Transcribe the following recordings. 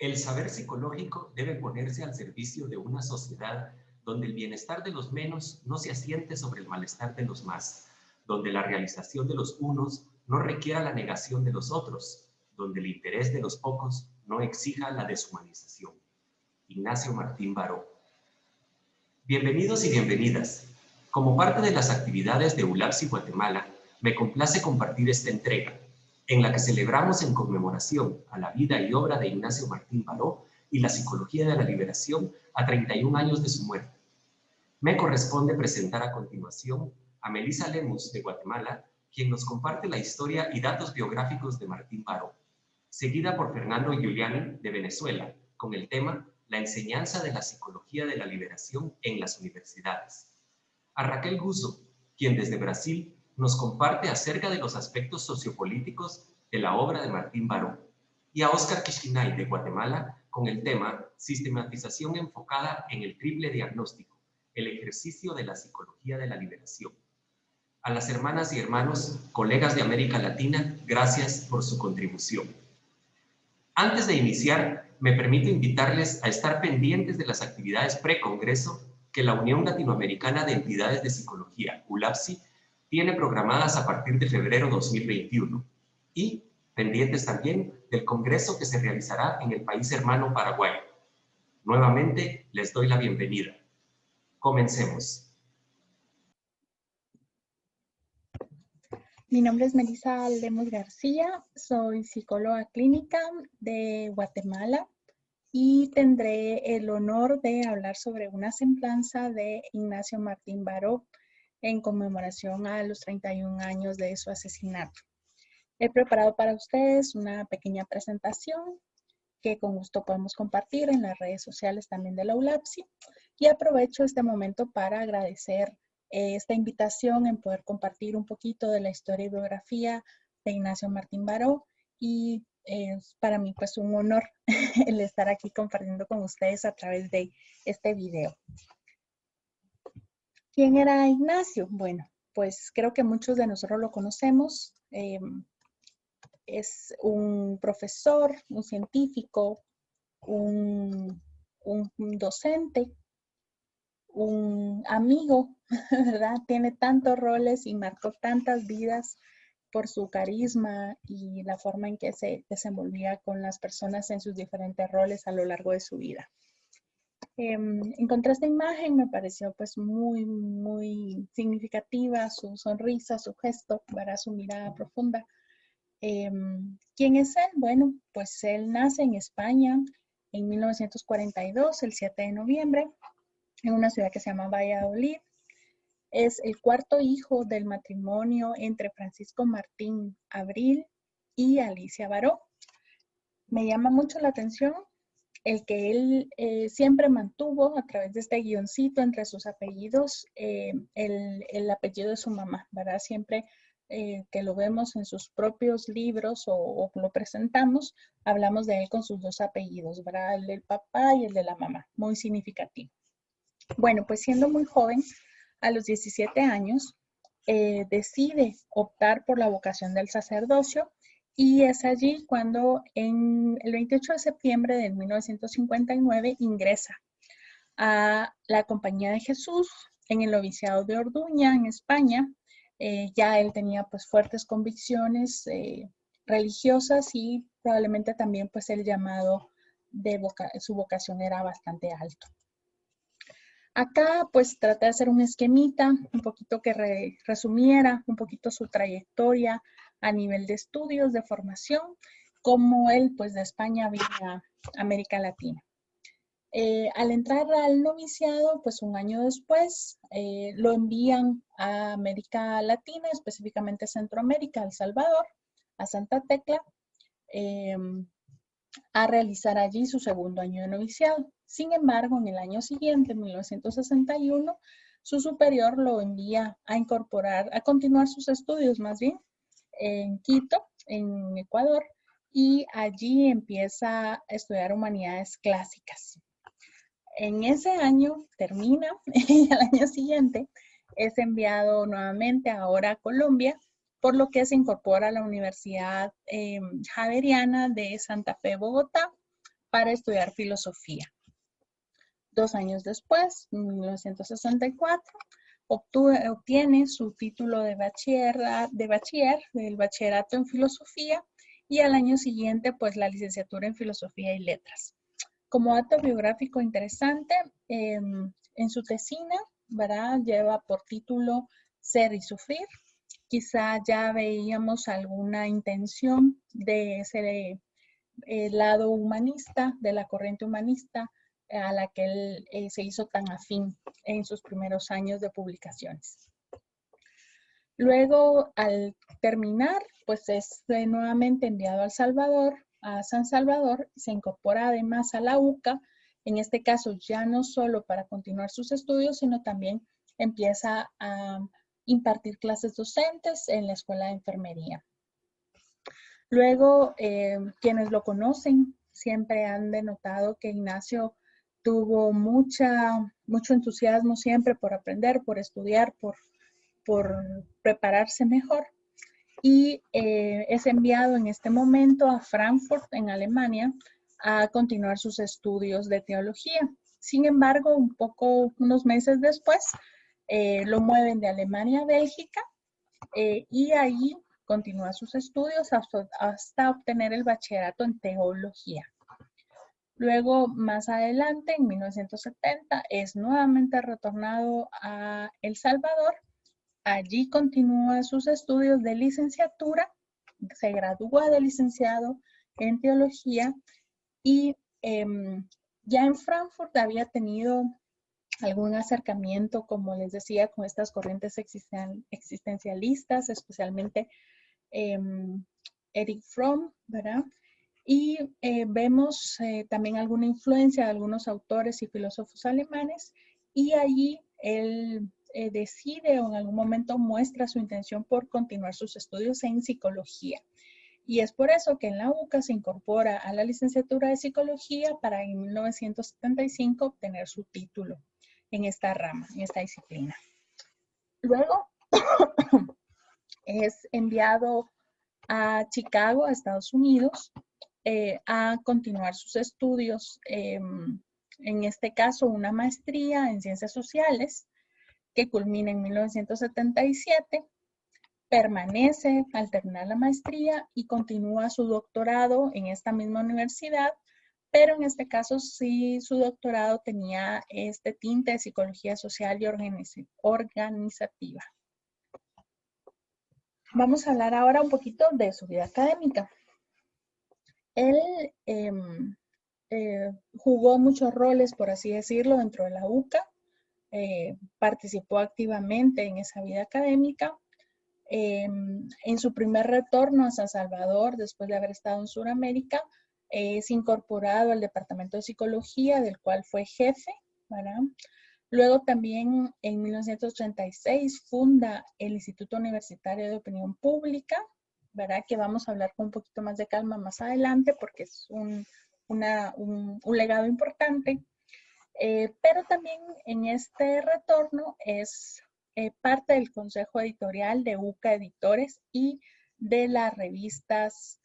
El saber psicológico debe ponerse al servicio de una sociedad donde el bienestar de los menos no se asiente sobre el malestar de los más, donde la realización de los unos no requiera la negación de los otros, donde el interés de los pocos no exija la deshumanización. Ignacio Martín Baró. Bienvenidos y bienvenidas. Como parte de las actividades de ULAPSI Guatemala, me complace compartir esta entrega, en la que celebramos en conmemoración a la vida y obra de Ignacio Martín Baró y la psicología de la liberación a 31 años de su muerte. Me corresponde presentar a continuación a Melissa Lemus de Guatemala, quien nos comparte la historia y datos biográficos de Martín Baró, seguida por Fernando Giuliani de Venezuela, con el tema La enseñanza de la psicología de la liberación en las universidades. A Raquel Gusso, quien desde Brasil nos comparte acerca de los aspectos sociopolíticos de la obra de Martín Baró, y a Óscar Kishinay de Guatemala con el tema Sistematización enfocada en el triple diagnóstico, el ejercicio de la psicología de la liberación. A las hermanas y hermanos, colegas de América Latina, gracias por su contribución. Antes de iniciar, me permito invitarles a estar pendientes de las actividades pre-congreso que la Unión Latinoamericana de Entidades de Psicología, ULAPSI, tiene programadas a partir de febrero 2021 y pendientes también del congreso que se realizará en el país hermano Paraguay. Nuevamente, les doy la bienvenida. Comencemos. Mi nombre es Melissa Lemus García, soy psicóloga clínica de Guatemala y tendré el honor de hablar sobre una semblanza de Ignacio Martín Baró en conmemoración a los 31 años de su asesinato. He preparado para ustedes una pequeña presentación que con gusto podemos compartir en las redes sociales también de la ULAPSI, y aprovecho este momento para agradecer esta invitación en poder compartir un poquito de la historia y biografía de Ignacio Martín Baró, y es para mí pues un honor el estar aquí compartiendo con ustedes a través de este video. ¿Quién era Ignacio? Bueno, pues creo que muchos de nosotros lo conocemos. Es un profesor, un científico, un docente, un amigo, ¿verdad? Tiene tantos roles y marcó tantas vidas por su carisma y la forma en que se desenvolvía con las personas en sus diferentes roles a lo largo de su vida. Encontré esta imagen, me pareció pues muy significativa, su sonrisa, su gesto, ¿verdad? Su mirada profunda. ¿Quién es él? Bueno, pues él nace en España en 1942, el 7 de noviembre, en una ciudad que se llama Valladolid. Es el cuarto hijo del matrimonio entre Francisco Martín Abril y Alicia Baró. Me llama mucho la atención el que él siempre mantuvo a través de este guioncito entre sus apellidos el apellido de su mamá, ¿verdad? Siempre que lo vemos en sus propios libros o lo presentamos, hablamos de él con sus dos apellidos, ¿verdad? El del papá y el de la mamá, muy significativo. Bueno, pues siendo muy joven, a los 17 años, decide optar por la vocación del sacerdocio, y es allí cuando en el 28 de septiembre de 1959 ingresa a la Compañía de Jesús en el noviciado de Orduña, en España. Ya él tenía pues fuertes convicciones religiosas, y probablemente también pues el llamado de su vocación era bastante alto. Acá pues traté de hacer un esquemita, un poquito que resumiera un poquito su trayectoria a nivel de estudios, de formación, como él pues de España vino a América Latina. Al entrar al noviciado, pues un año después, lo envían a América Latina, específicamente Centroamérica, El Salvador, a Santa Tecla, a realizar allí su segundo año de noviciado. Sin embargo, en el año siguiente, en 1961, su superior lo envía a continuar sus estudios más bien, en Quito, en Ecuador, y allí empieza a estudiar humanidades clásicas. En ese año termina, y al año siguiente es enviado nuevamente ahora a Colombia, por lo que se incorpora a la Universidad Javeriana de Santa Fe, Bogotá, para estudiar filosofía. 2 años después, en 1964, obtiene su título de bachiller del bachillerato en filosofía, y al año siguiente, pues, la licenciatura en filosofía y letras. Como dato biográfico interesante, en su tesina, ¿verdad?, lleva por título Ser y Sufrir. Quizá ya veíamos alguna intención de ese lado humanista, de la corriente humanista, a la que él se hizo tan afín en sus primeros años de publicaciones. Luego, al terminar, pues es nuevamente enviado a San Salvador, se incorpora además a la UCA, en este caso ya no solo para continuar sus estudios, sino también empieza a impartir clases docentes en la Escuela de Enfermería. Luego, quienes lo conocen siempre han denotado que Ignacio tuvo mucho entusiasmo siempre por aprender, por estudiar, por prepararse mejor, y es enviado en este momento a Frankfurt, en Alemania, a continuar sus estudios de teología. Sin embargo, unos meses después, lo mueven de Alemania a Bélgica, y ahí continúa sus estudios hasta obtener el bachillerato en teología. Luego, más adelante, en 1970, es nuevamente retornado a El Salvador. Allí continúa sus estudios de licenciatura, se gradúa de licenciado en teología, y ya en Frankfurt había tenido algún acercamiento, como les decía, con estas corrientes existencialistas, especialmente Erich Fromm, ¿verdad? Y vemos también alguna influencia de algunos autores y filósofos alemanes, y allí él decide, o en algún momento muestra su intención por continuar sus estudios en psicología. Y es por eso que en la UCA se incorpora a la licenciatura de psicología para en 1975 obtener su título en esta rama, en esta disciplina. Luego es enviado a Chicago, a Estados Unidos, a continuar sus estudios, en este caso una maestría en ciencias sociales, que culmina en 1977, permanece al terminar la maestría y continúa su doctorado en esta misma universidad, pero en este caso sí su doctorado tenía este tinte de psicología social y organizativa. Vamos a hablar ahora un poquito de su vida académica. Él jugó muchos roles, por así decirlo, dentro de la UCA, participó activamente en esa vida académica. En su primer retorno a San Salvador, después de haber estado en Sudamérica, es incorporado al Departamento de Psicología, del cual fue jefe, ¿verdad? Luego también en 1986 funda el Instituto Universitario de Opinión Pública, ¿verdad?, que vamos a hablar con un poquito más de calma más adelante porque es un legado importante. Pero también en este retorno es parte del consejo editorial de UCA Editores y de las revistas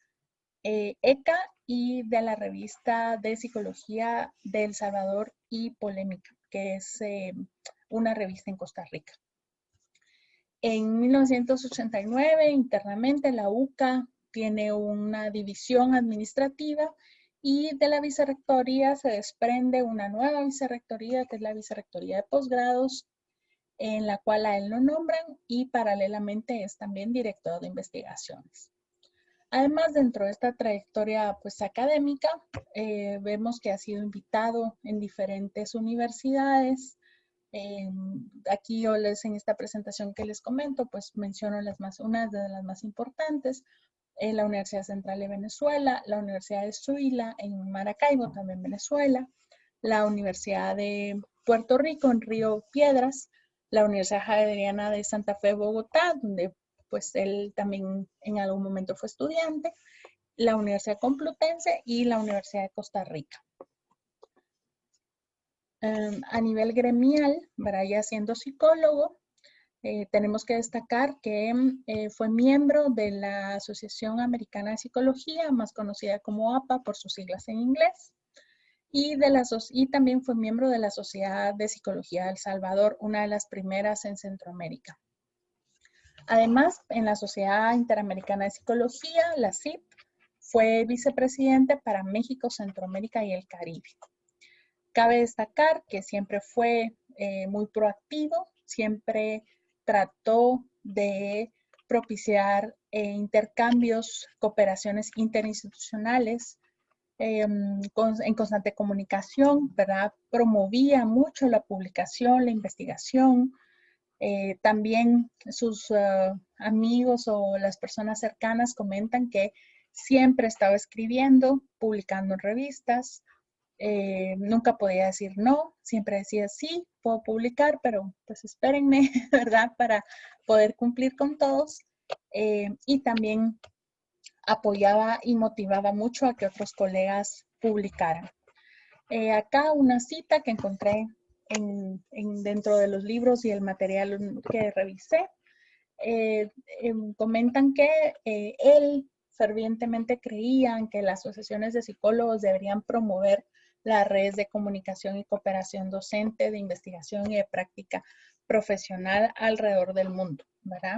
ECA y de la revista de Psicología de El Salvador y Polémica, que es una revista en Costa Rica. En 1989, internamente, la UCA tiene una división administrativa, y de la vicerrectoría se desprende una nueva vicerrectoría, que es la vicerrectoría de posgrados, en la cual a él lo nombran, y paralelamente es también director de investigaciones. Además, dentro de esta trayectoria pues, académica, vemos que ha sido invitado en diferentes universidades. Aquí yo en esta presentación que les comento, pues menciono unas de las más importantes: la Universidad Central de Venezuela, la Universidad de Zuila en Maracaibo, también Venezuela, la Universidad de Puerto Rico en Río Piedras, la Universidad Javeriana de Santa Fe, Bogotá, donde pues él también en algún momento fue estudiante, la Universidad Complutense y la Universidad de Costa Rica. A nivel gremial, ya siendo psicólogo, tenemos que destacar que fue miembro de la Asociación Americana de Psicología, más conocida como APA por sus siglas en inglés. y también fue miembro de la Sociedad de Psicología de El Salvador, una de las primeras en Centroamérica. Además, en la Sociedad Interamericana de Psicología, la SIP, fue vicepresidente para México, Centroamérica y el Caribe. Cabe destacar que siempre fue muy proactivo, siempre trató de propiciar intercambios, cooperaciones interinstitucionales, en constante comunicación, ¿verdad? Promovía mucho la publicación, la investigación. También sus amigos o las personas cercanas comentan que siempre estaba escribiendo, publicando en revistas, nunca podía decir no, siempre decía sí, puedo publicar, pero pues espérenme, ¿verdad? Para poder cumplir con todos. Y también apoyaba y motivaba mucho a que otros colegas publicaran. Acá una cita que encontré dentro de los libros y el material que revisé. Comentan que él fervientemente creía que las asociaciones de psicólogos deberían promover las redes de comunicación y cooperación docente, de investigación y de práctica profesional alrededor del mundo, ¿verdad?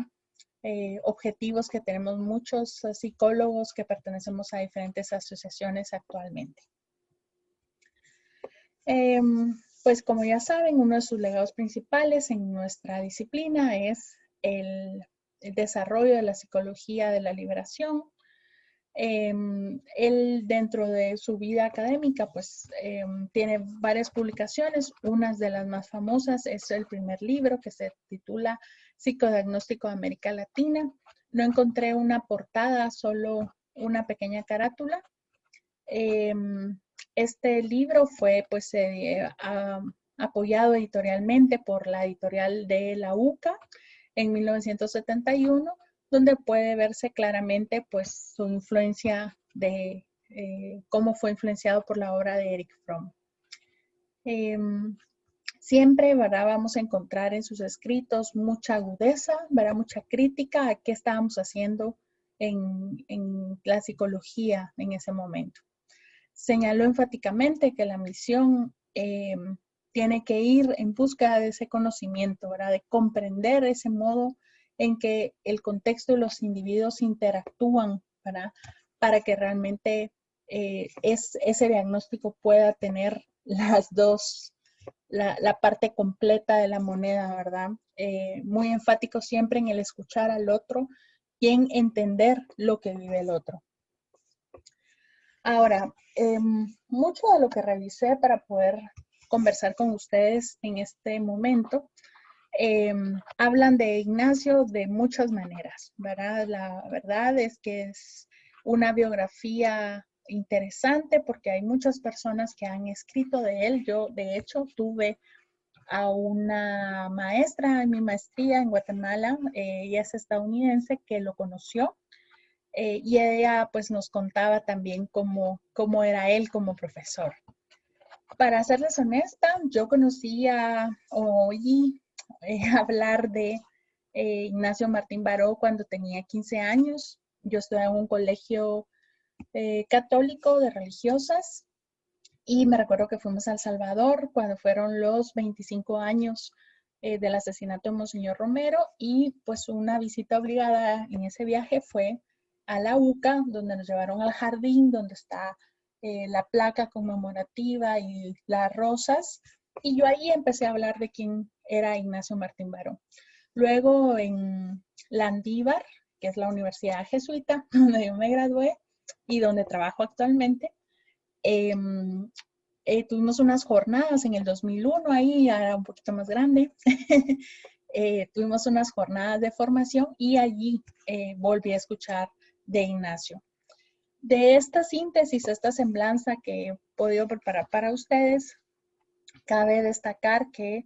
Objetivos que tenemos muchos psicólogos que pertenecemos a diferentes asociaciones actualmente. Pues como ya saben, uno de sus legados principales en nuestra disciplina es el desarrollo de la psicología de la liberación. Él dentro de su vida académica pues tiene varias publicaciones. Una de las más famosas es el primer libro que se titula Psicodiagnóstico de América Latina. No encontré una portada, solo una pequeña carátula. Este libro fue pues apoyado editorialmente por la editorial de la UCA en 1971, donde puede verse claramente pues su influencia de cómo fue influenciado por la obra de Erich Fromm. Siempre, ¿verdad? Vamos a encontrar en sus escritos mucha agudeza, ¿verdad? Mucha crítica a qué estábamos haciendo en la psicología en ese momento. Señaló enfáticamente que la misión tiene que ir en busca de ese conocimiento, ¿verdad? De comprender ese modo en que el contexto y los individuos interactúan, ¿verdad? Para que realmente ese diagnóstico pueda tener las dos, la parte completa de la moneda, ¿verdad? Muy enfático siempre en el escuchar al otro y en entender lo que vive el otro. Ahora, mucho de lo que revisé para poder conversar con ustedes en este momento, hablan de Ignacio de muchas maneras, ¿verdad? La verdad es que es una biografía interesante porque hay muchas personas que han escrito de él. Yo, de hecho, tuve a una maestra en mi maestría en Guatemala, ella es estadounidense, que lo conoció. Y ella pues nos contaba también cómo era él como profesor. Para serles honesta, yo oí hablar de Ignacio Martín Baró cuando tenía 15 años. Yo estuve en un colegio católico de religiosas y me recuerdo que fuimos a El Salvador cuando fueron los 25 años del asesinato de Monseñor Romero, y pues una visita obligada en ese viaje fue a la UCA, donde nos llevaron al jardín donde está la placa conmemorativa y las rosas, y yo ahí empecé a hablar de quién era Ignacio Martín Baró. Luego en Landívar, que es la universidad jesuita donde yo me gradué y donde trabajo actualmente, tuvimos unas jornadas en el 2001, ahí ya era un poquito más grande. Tuvimos unas jornadas de formación y allí volví a escuchar de Ignacio. De esta síntesis, esta semblanza que he podido preparar para ustedes, cabe destacar que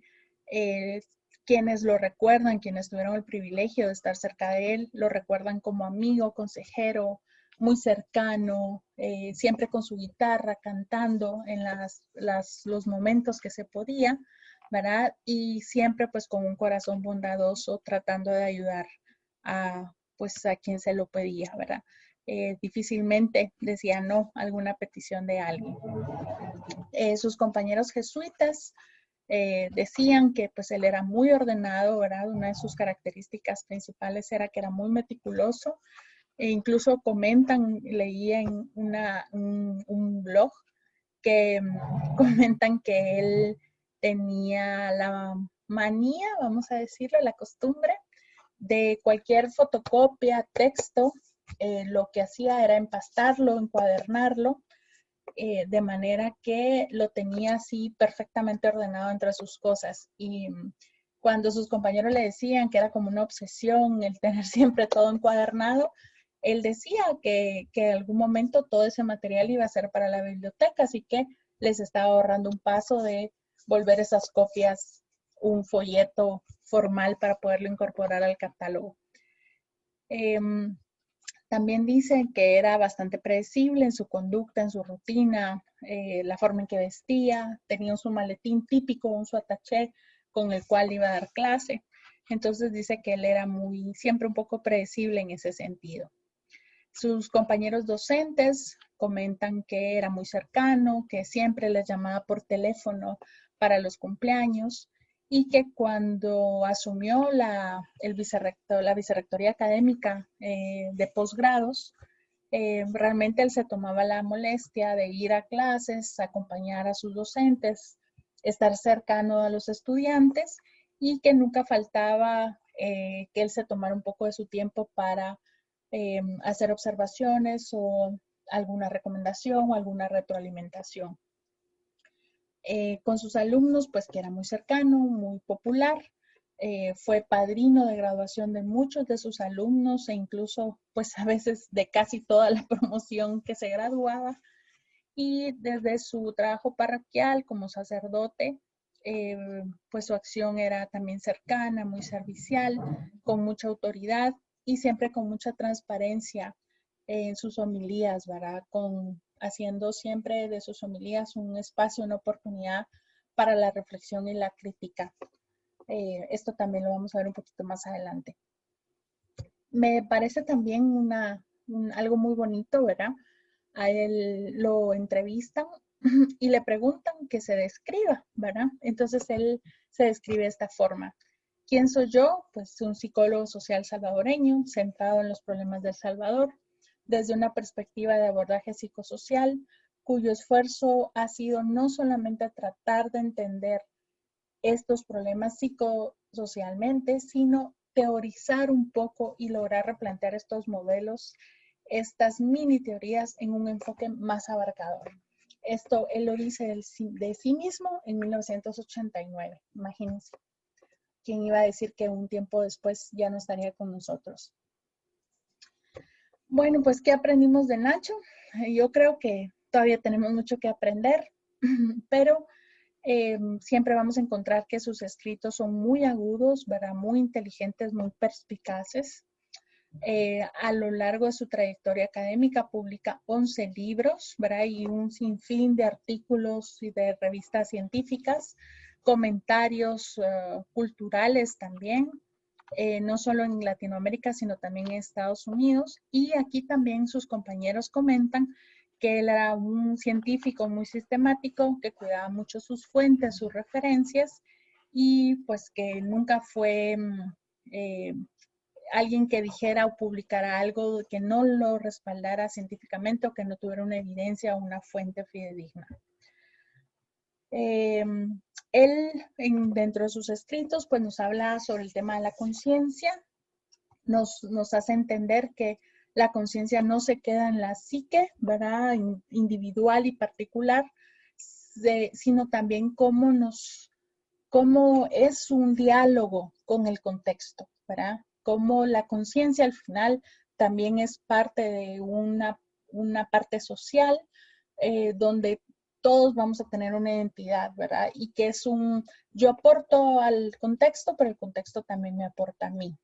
quienes lo recuerdan, quienes tuvieron el privilegio de estar cerca de él, lo recuerdan como amigo, consejero, muy cercano, siempre con su guitarra, cantando en los momentos que se podía, ¿verdad? Y siempre pues con un corazón bondadoso, tratando de ayudar a quien se lo pedía, ¿verdad? difícilmente decía no a alguna petición de alguien. Sus compañeros jesuitas decían que pues él era muy ordenado, ¿verdad? Una de sus características principales era que era muy meticuloso, e incluso comentan, leí en un blog que comentan que él tenía la manía, vamos a decirlo, la costumbre de cualquier fotocopia, texto, lo que hacía era empastarlo, encuadernarlo, de manera que lo tenía así perfectamente ordenado entre sus cosas. Y cuando sus compañeros le decían que era como una obsesión el tener siempre todo encuadernado, él decía que en algún momento todo ese material iba a ser para la biblioteca, así que les estaba ahorrando un paso de volver esas copias un folleto formal para poderlo incorporar al catálogo. También dicen que era bastante predecible en su conducta, en su rutina, la forma en que vestía, tenía su maletín típico, un su attaché con el cual iba a dar clase. Entonces dice que él era siempre un poco predecible en ese sentido. Sus compañeros docentes comentan que era muy cercano, que siempre les llamaba por teléfono para los cumpleaños y que cuando asumió la vicerrectoría académica de posgrados, realmente él se tomaba la molestia de ir a clases, acompañar a sus docentes, estar cercano a los estudiantes y que nunca faltaba que él se tomara un poco de su tiempo para hacer observaciones o alguna recomendación o alguna retroalimentación. Con sus alumnos, pues que era muy cercano, muy popular. Fue padrino de graduación de muchos de sus alumnos e incluso, pues a veces de casi toda la promoción que se graduaba. Y desde su trabajo parroquial como sacerdote, pues su acción era también cercana, muy servicial, con mucha autoridad y siempre con mucha transparencia en sus homilías, ¿verdad? Haciendo siempre de sus homilías un espacio, una oportunidad para la reflexión y la crítica. Esto también lo vamos a ver un poquito más adelante. Me parece también algo muy bonito, ¿verdad? A él lo entrevistan y le preguntan que se describa, ¿verdad? Entonces él se describe de esta forma. ¿Quién soy yo? Pues un psicólogo social salvadoreño, centrado en los problemas del Salvador, desde una perspectiva de abordaje psicosocial, cuyo esfuerzo ha sido no solamente tratar de entender estos problemas psicosocialmente, sino teorizar un poco y lograr replantear estos modelos, estas mini teorías en un enfoque más abarcador. Esto él lo dice de sí mismo en 1989, imagínense. ¿Quién iba a decir que un tiempo después ya no estaría con nosotros? Bueno, pues, ¿qué aprendimos de Nacho? Yo creo que todavía tenemos mucho que aprender, pero siempre vamos a encontrar que sus escritos son muy agudos, ¿verdad? Muy inteligentes, muy perspicaces. A lo largo de su trayectoria académica publica 11 libros, ¿verdad? Y un sinfín de artículos y de revistas científicas, comentarios culturales también, no solo en Latinoamérica, sino también en Estados Unidos. Y aquí también sus compañeros comentan que él era un científico muy sistemático, que cuidaba mucho sus fuentes, sus referencias, y pues que nunca fue alguien que dijera o publicara algo que no lo respaldara científicamente o que no tuviera una evidencia o una fuente fidedigna. Él, dentro de sus escritos, pues nos habla sobre el tema de la conciencia, nos hace entender que la conciencia no se queda en la psique, ¿verdad? Individual y particular, sino también cómo es un diálogo con el contexto, ¿verdad? Cómo la conciencia al final también es parte de una parte social donde todos vamos a tener una identidad, ¿verdad? Y que yo aporto al contexto, pero el contexto también me aporta a mí.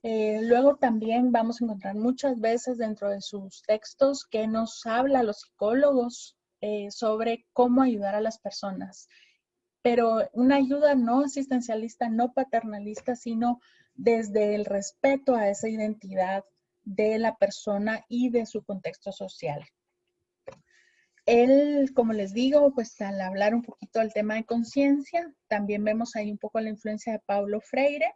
Luego también vamos a encontrar muchas veces dentro de sus textos que nos habla a los psicólogos sobre cómo ayudar a las personas, pero una ayuda no asistencialista, no paternalista, sino desde el respeto a esa identidad de la persona y de su contexto social. Él, como les digo, pues al hablar un poquito del tema de conciencia, también vemos ahí un poco la influencia de Paulo Freire,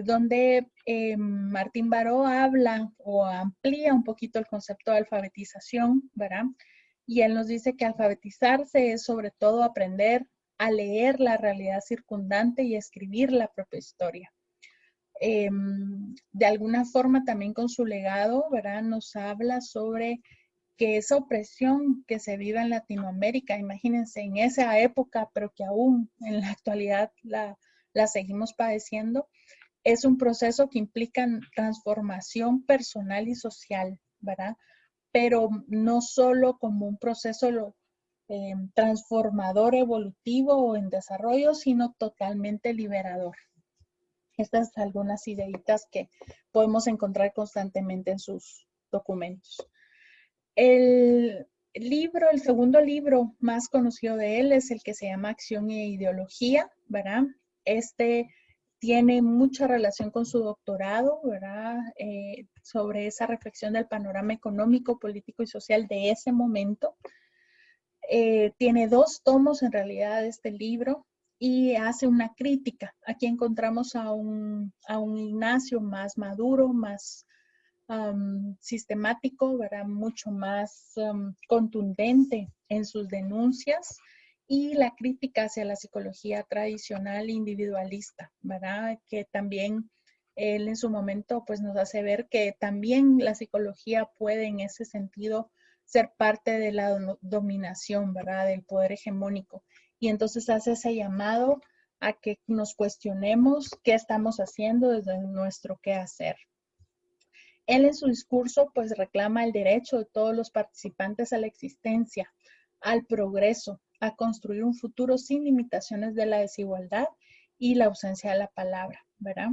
donde Martín Baró habla o amplía un poquito el concepto de alfabetización, ¿verdad? Y él nos dice que alfabetizarse es sobre todo aprender a leer la realidad circundante y escribir la propia historia. De alguna forma también con su legado, ¿verdad? Nos habla sobre que esa opresión que se vive en Latinoamérica, imagínense en esa época, pero que aún en la actualidad la seguimos padeciendo, es un proceso que implica transformación personal y social, ¿verdad? Pero no solo como un proceso transformador, evolutivo o en desarrollo, sino totalmente liberador. Estas son algunas ideitas que podemos encontrar constantemente en sus documentos. El segundo libro más conocido de él es el que se llama Acción e Ideología, ¿verdad? Este tiene mucha relación con su doctorado, ¿verdad? Sobre esa reflexión del panorama económico, político y social de ese momento. Tiene 2 tomos en realidad de este libro y hace una crítica. Aquí encontramos a un Ignacio más maduro, más sistemático, ¿verdad? Mucho más contundente en sus denuncias y la crítica hacia la psicología tradicional individualista, ¿verdad? Que también él en su momento pues nos hace ver que también la psicología puede en ese sentido ser parte de la dominación, ¿verdad? Del poder hegemónico. Y entonces hace ese llamado a que nos cuestionemos qué estamos haciendo desde nuestro qué hacer. Él en su discurso pues reclama el derecho de todos los participantes a la existencia, al progreso, a construir un futuro sin limitaciones de la desigualdad y la ausencia de la palabra, ¿verdad?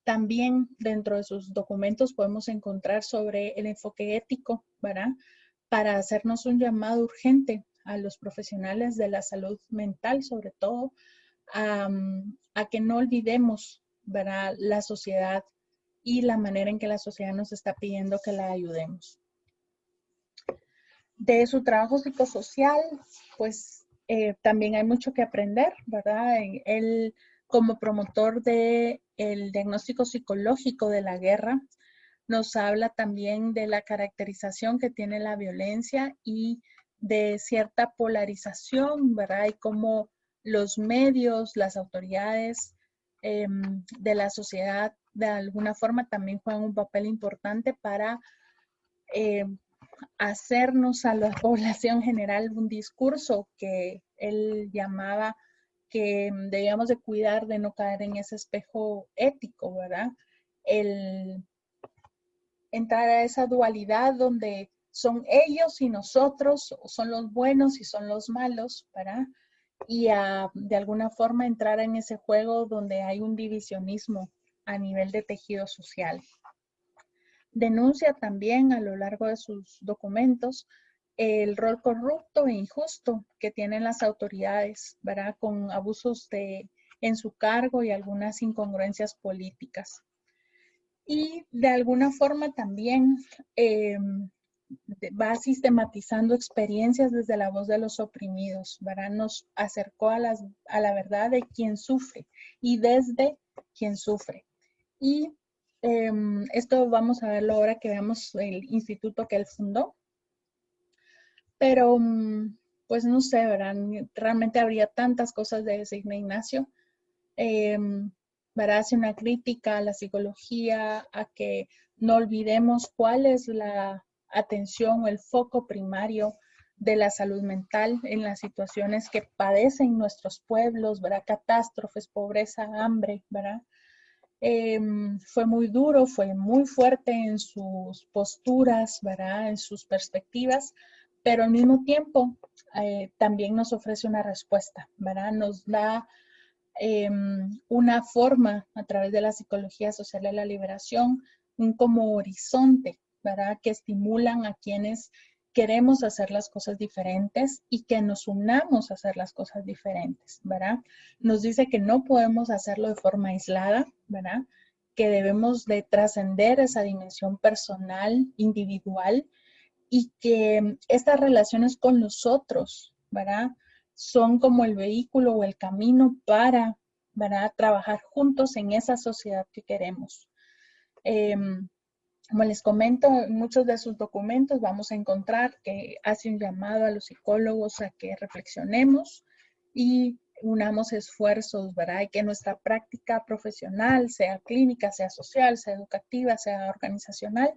También dentro de sus documentos podemos encontrar sobre el enfoque ético, ¿verdad? Para hacernos un llamado urgente a los profesionales de la salud mental, sobre todo, a que no olvidemos, ¿verdad? La sociedad y la manera en que la sociedad nos está pidiendo que la ayudemos. De su trabajo psicosocial, pues también hay mucho que aprender, ¿verdad? Él, como promotor del diagnóstico psicológico de la guerra, nos habla también de la caracterización que tiene la violencia y de cierta polarización, ¿verdad? Y cómo los medios, las autoridades de la sociedad de alguna forma también juegan un papel importante para hacernos a la población general un discurso que él llamaba que debíamos de cuidar de no caer en ese espejo ético, ¿verdad? El entrar a esa dualidad donde son ellos y nosotros, son los buenos y son los malos, ¿verdad? Y de alguna forma entrar en ese juego donde hay un divisionismo a nivel de tejido social. Denuncia también a lo largo de sus documentos el rol corrupto e injusto que tienen las autoridades, ¿verdad? Con abusos en su cargo y algunas incongruencias políticas. Y de alguna forma también va sistematizando experiencias desde la voz de los oprimidos, ¿verdad? Nos acercó a la verdad de quien sufre y desde quien sufre. Y esto vamos a verlo ahora que veamos el instituto que él fundó. Pero, pues no sé, ¿verdad? Realmente habría tantas cosas de Signa Ignacio. ¿Verdad? Hace una crítica a la psicología, a que no olvidemos cuál es la atención o el foco primario de la salud mental en las situaciones que padecen nuestros pueblos, ¿verdad? Catástrofes, pobreza, hambre, ¿verdad? Fue muy duro, fue muy fuerte en sus posturas, ¿verdad? En sus perspectivas, pero al mismo tiempo también nos ofrece una respuesta, ¿verdad? Nos da una forma a través de la psicología social de la liberación, un como horizonte, ¿verdad? Que estimulan a quienes queremos hacer las cosas diferentes y que nos unamos a hacer las cosas diferentes, ¿verdad? Nos dice que no podemos hacerlo de forma aislada, ¿verdad? que debemos de trascender esa dimensión personal, individual, y que estas relaciones con los otros, ¿verdad? Son como el vehículo o el camino para, ¿verdad?, trabajar juntos en esa sociedad que queremos. Como les comento, en muchos de sus documentos vamos a encontrar que hace un llamado a los psicólogos a que reflexionemos y unamos esfuerzos, ¿verdad? Y que nuestra práctica profesional, sea clínica, sea social, sea educativa, sea organizacional,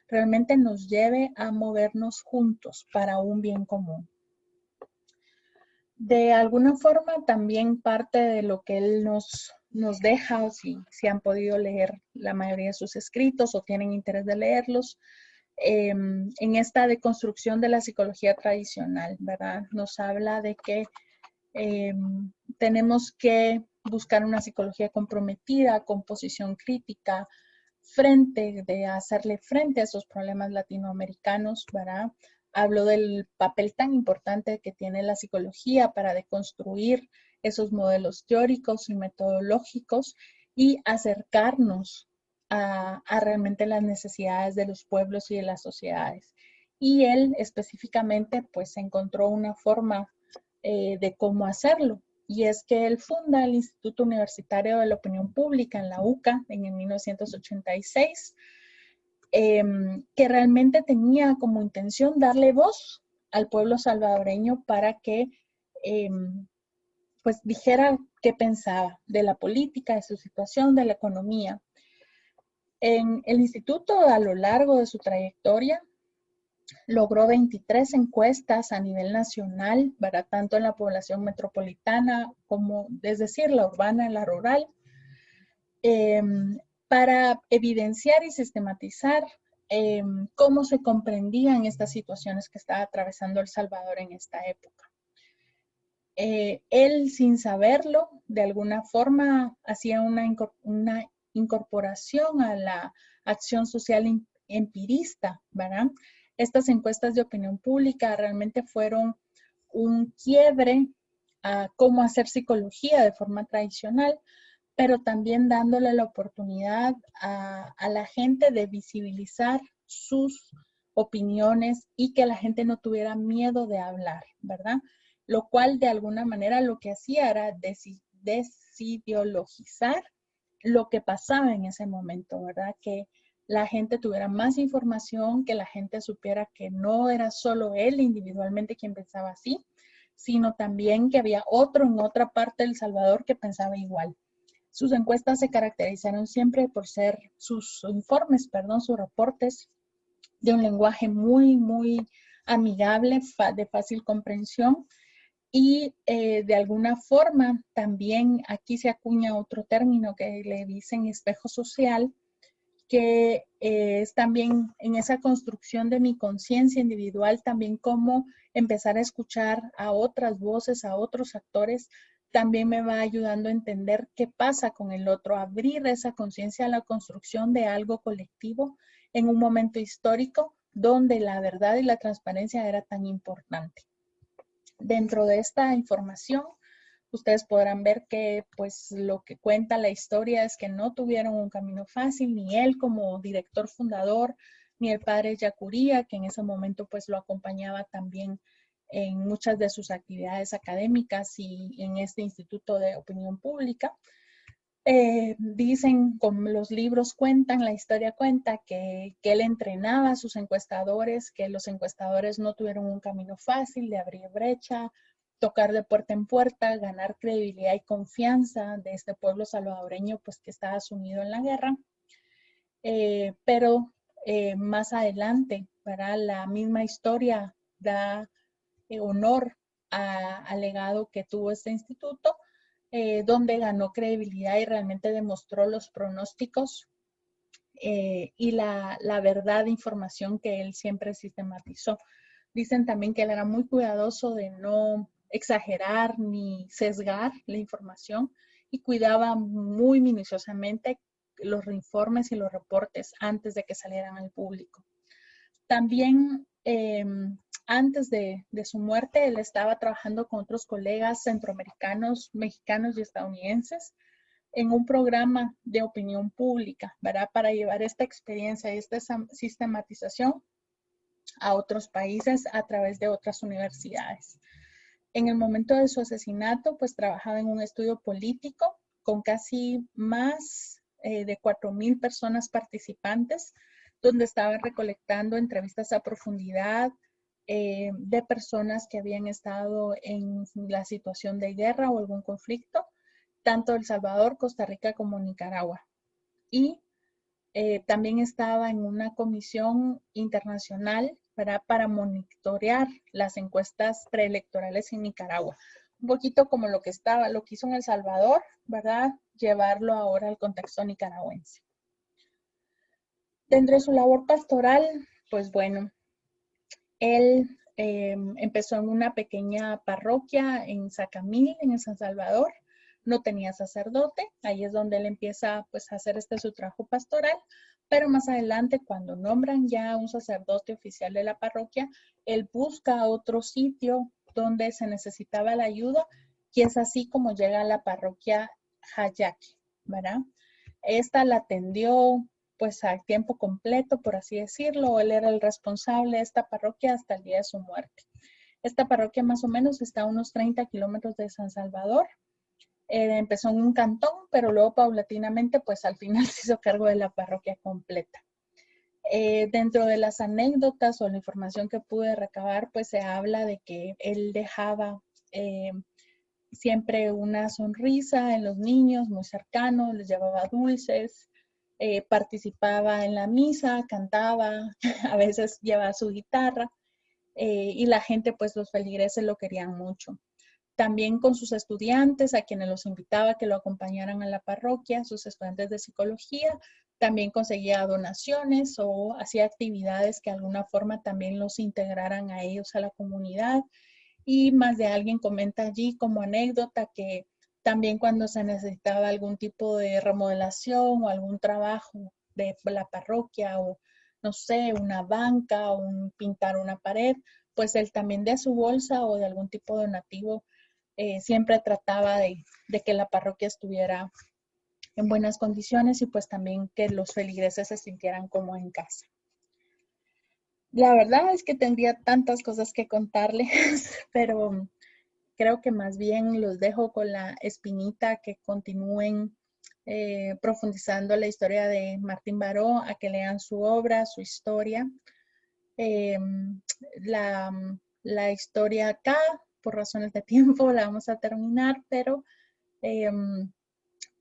realmente nos lleve a movernos juntos para un bien común. De alguna forma, también parte de lo que él nos deja, o si han podido leer la mayoría de sus escritos o tienen interés de leerlos, en esta deconstrucción de la psicología tradicional, ¿verdad? Nos habla de que tenemos que buscar una psicología comprometida, con posición crítica, de hacerle frente a esos problemas latinoamericanos, ¿verdad? Habló del papel tan importante que tiene la psicología para deconstruir esos modelos teóricos y metodológicos y acercarnos a realmente las necesidades de los pueblos y de las sociedades. Y él específicamente pues encontró una forma de cómo hacerlo. Y es que él funda el Instituto Universitario de la Opinión Pública en la UCA en el 1986, que realmente tenía como intención darle voz al pueblo salvadoreño para que pues dijera qué pensaba de la política, de su situación, de la economía. En el instituto, a lo largo de su trayectoria, logró 23 encuestas a nivel nacional, ¿verdad? Tanto en la población metropolitana como, es decir, la urbana y la rural, para evidenciar y sistematizar cómo se comprendían estas situaciones que estaba atravesando El Salvador en esta época. Él, sin saberlo, de alguna forma hacía una incorporación a la acción social empirista, ¿verdad? Estas encuestas de opinión pública realmente fueron un quiebre a cómo hacer psicología de forma tradicional, pero también dándole la oportunidad a la gente de visibilizar sus opiniones y que la gente no tuviera miedo de hablar, ¿verdad? Lo cual de alguna manera lo que hacía era desideologizar lo que pasaba en ese momento, ¿verdad? Que la gente tuviera más información, que la gente supiera que no era solo él individualmente quien pensaba así, sino también que había otro en otra parte del Salvador que pensaba igual. Sus encuestas se caracterizaron siempre por ser sus reportes de un lenguaje muy, muy amigable, de fácil comprensión. Y de alguna forma también aquí se acuña otro término que le dicen espejo social, que es también en esa construcción de mi conciencia individual, también cómo empezar a escuchar a otras voces, a otros actores, también me va ayudando a entender qué pasa con el otro, abrir esa conciencia a la construcción de algo colectivo en un momento histórico donde la verdad y la transparencia era tan importante. Dentro de esta información, ustedes podrán ver que pues lo que cuenta la historia es que no tuvieron un camino fácil, ni él como director fundador, ni el padre Yacuría, que en ese momento pues lo acompañaba también en muchas de sus actividades académicas y en este Instituto de Opinión Pública. Dicen, como los libros cuentan, la historia cuenta que él entrenaba a sus encuestadores, que los encuestadores no tuvieron un camino fácil de abrir brecha, tocar de puerta en puerta, ganar credibilidad y confianza de este pueblo salvadoreño, pues que estaba sumido en la guerra. Pero más adelante, ¿verdad? La misma historia da honor al legado que tuvo este instituto, donde ganó credibilidad y realmente demostró los pronósticos y la verdad de información que él siempre sistematizó. Dicen también que él era muy cuidadoso de no exagerar ni sesgar la información y cuidaba muy minuciosamente los informes y los reportes antes de que salieran al público. También antes de su muerte, él estaba trabajando con otros colegas centroamericanos, mexicanos y estadounidenses en un programa de opinión pública, ¿verdad? Para llevar esta experiencia y esta sistematización a otros países a través de otras universidades. En el momento de su asesinato, pues trabajaba en un estudio político con casi más de 4,000 personas participantes, donde estaba recolectando entrevistas a profundidad de personas que habían estado en la situación de guerra o algún conflicto, tanto El Salvador, Costa Rica como Nicaragua. Y también estaba en una comisión internacional para monitorear las encuestas preelectorales en Nicaragua. Un poquito como lo que hizo en El Salvador, ¿verdad? Llevarlo ahora al contexto nicaragüense. Dentro de su labor pastoral, pues bueno, él empezó en una pequeña parroquia en Sacamil, en El San Salvador. No tenía sacerdote, ahí es donde él empieza pues a hacer su trabajo pastoral, pero más adelante cuando nombran ya un sacerdote oficial de la parroquia, él busca otro sitio donde se necesitaba la ayuda y es así como llega a la parroquia Hayaque, ¿verdad? Esta la atendió pues a tiempo completo, por así decirlo. Él era el responsable de esta parroquia hasta el día de su muerte. Esta parroquia más o menos está a unos 30 kilómetros de San Salvador. Empezó en un cantón, pero luego paulatinamente, pues al final se hizo cargo de la parroquia completa. Dentro de las anécdotas o la información que pude recabar, pues se habla de que él dejaba siempre una sonrisa en los niños, muy cercanos, les llevaba dulces, participaba en la misa, cantaba, a veces llevaba su guitarra y la gente, pues los feligreses lo querían mucho. También con sus estudiantes, a quienes los invitaba a que lo acompañaran a la parroquia, sus estudiantes de psicología, también conseguía donaciones o hacía actividades que de alguna forma también los integraran a ellos a la comunidad. Y más de alguien comenta allí como anécdota que también cuando se necesitaba algún tipo de remodelación o algún trabajo de la parroquia o no sé, una banca o pintar una pared, pues él también de su bolsa o de algún tipo de donativo siempre trataba de que la parroquia estuviera en buenas condiciones y pues también que los feligreses se sintieran como en casa. La verdad es que tendría tantas cosas que contarles, pero creo que más bien los dejo con la espinita que continúen profundizando la historia de Martín Baró, a que lean su obra, su historia. La historia acá, por razones de tiempo, la vamos a terminar, pero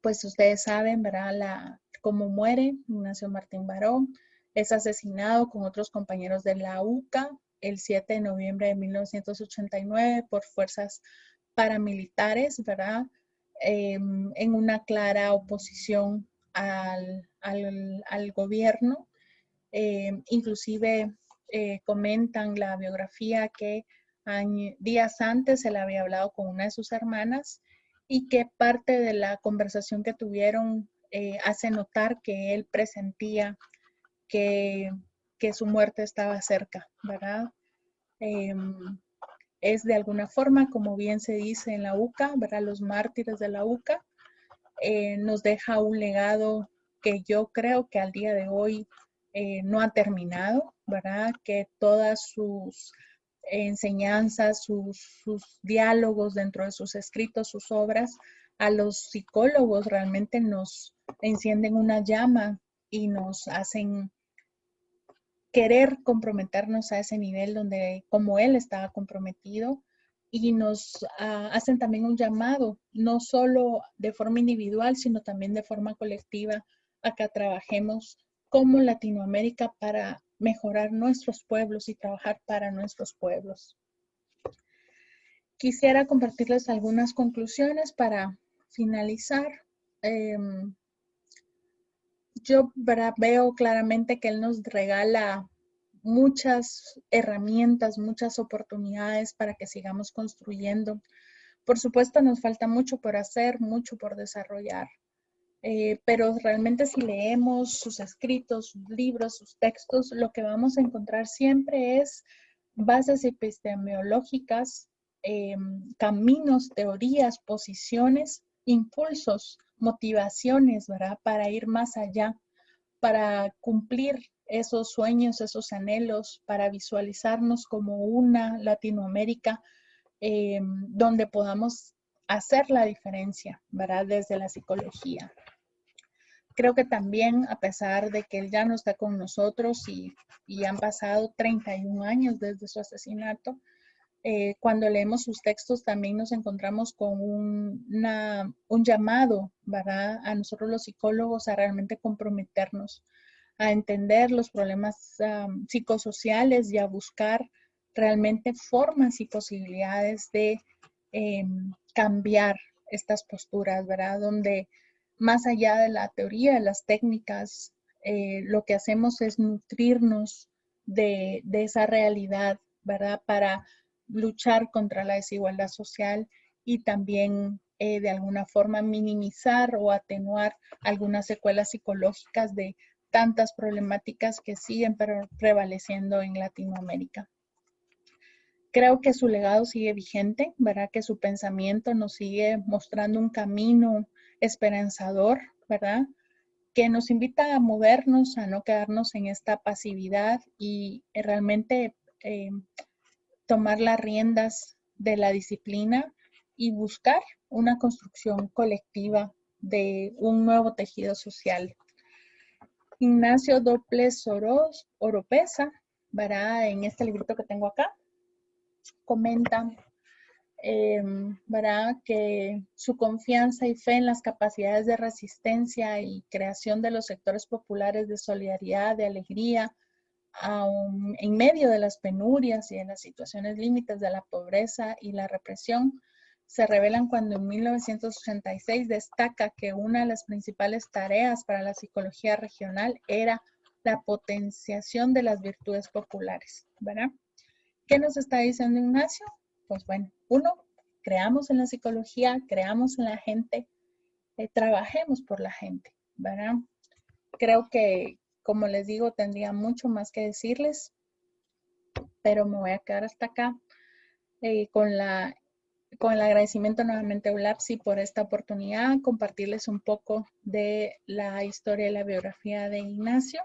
pues ustedes saben, ¿verdad? Cómo muere Ignacio Martín Baró. Es asesinado con otros compañeros de la UCA el 7 de noviembre de 1989 por fuerzas paramilitares, ¿verdad? En una clara oposición al gobierno. Inclusive comentan la biografía que días antes se le había hablado con una de sus hermanas y que parte de la conversación que tuvieron hace notar que él presentía que su muerte estaba cerca, ¿verdad? Es de alguna forma, como bien se dice en la UCA, ¿verdad? Los mártires de la UCA, nos deja un legado que yo creo que al día de hoy no ha terminado, ¿verdad? Que todas sus enseñanzas, sus diálogos dentro de sus escritos, sus obras, a los psicólogos realmente nos encienden una llama y nos hacen querer comprometernos a ese nivel donde como él estaba comprometido y nos hacen también un llamado, no solo de forma individual, sino también de forma colectiva, a que trabajemos como Latinoamérica para mejorar nuestros pueblos y trabajar para nuestros pueblos. Quisiera compartirles algunas conclusiones para finalizar. Yo veo claramente que él nos regala muchas herramientas, muchas oportunidades para que sigamos construyendo. Por supuesto, nos falta mucho por hacer, mucho por desarrollar, pero realmente si leemos sus escritos, sus libros, sus textos, lo que vamos a encontrar siempre es bases epistemológicas, caminos, teorías, posiciones, impulsos motivaciones, ¿verdad? Para ir más allá, para cumplir esos sueños, esos anhelos, para visualizarnos como una Latinoamérica donde podamos hacer la diferencia, ¿verdad? Desde la psicología. Creo que también, a pesar de que él ya no está con nosotros y han pasado 31 años desde su asesinato, cuando leemos sus textos también nos encontramos con un llamado, ¿verdad? A nosotros los psicólogos a realmente comprometernos, a entender los problemas psicosociales y a buscar realmente formas y posibilidades de cambiar estas posturas, ¿verdad? Donde más allá de la teoría, de las técnicas, lo que hacemos es nutrirnos de esa realidad, ¿verdad? Para luchar contra la desigualdad social y también de alguna forma minimizar o atenuar algunas secuelas psicológicas de tantas problemáticas que siguen prevaleciendo en Latinoamérica. Creo que su legado sigue vigente, ¿verdad? Que su pensamiento nos sigue mostrando un camino esperanzador, ¿verdad? Que nos invita a movernos, a no quedarnos en esta pasividad y realmente tomar las riendas de la disciplina y buscar una construcción colectiva de un nuevo tejido social. Ignacio Dobles Oropesa, ¿verdad? En este librito que tengo acá, comenta, ¿verdad? Que su confianza y fe en las capacidades de resistencia y creación de los sectores populares de solidaridad, de alegría, en medio de las penurias y de las situaciones límites de la pobreza y la represión, se revelan cuando en 1986 destaca que una de las principales tareas para la psicología regional era la potenciación de las virtudes populares, ¿verdad? ¿Qué nos está diciendo Ignacio? Pues bueno, uno, creamos en la psicología, creamos en la gente, trabajemos por la gente, ¿verdad? Creo que, como les digo, tendría mucho más que decirles, pero me voy a quedar hasta acá con el agradecimiento nuevamente a ULAPSI por esta oportunidad, compartirles un poco de la historia y la biografía de Ignacio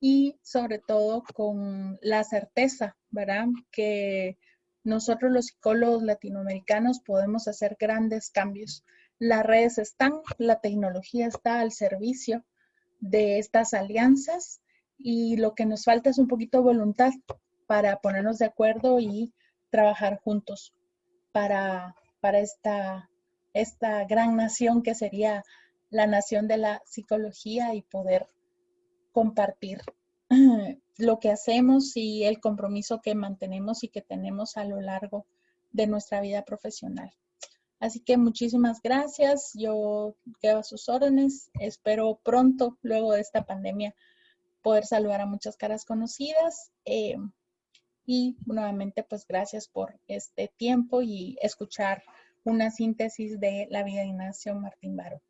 y sobre todo con la certeza, ¿verdad? Que nosotros los psicólogos latinoamericanos podemos hacer grandes cambios. Las redes están, la tecnología está al servicio de estas alianzas y lo que nos falta es un poquito de voluntad para ponernos de acuerdo y trabajar juntos para esta gran nación que sería la nación de la psicología y poder compartir lo que hacemos y el compromiso que mantenemos y que tenemos a lo largo de nuestra vida profesional. Así que muchísimas gracias. Yo quedo a sus órdenes. Espero pronto, luego de esta pandemia, poder saludar a muchas caras conocidas. Y nuevamente, pues gracias por este tiempo y escuchar una síntesis de la vida de Ignacio Martín Baró.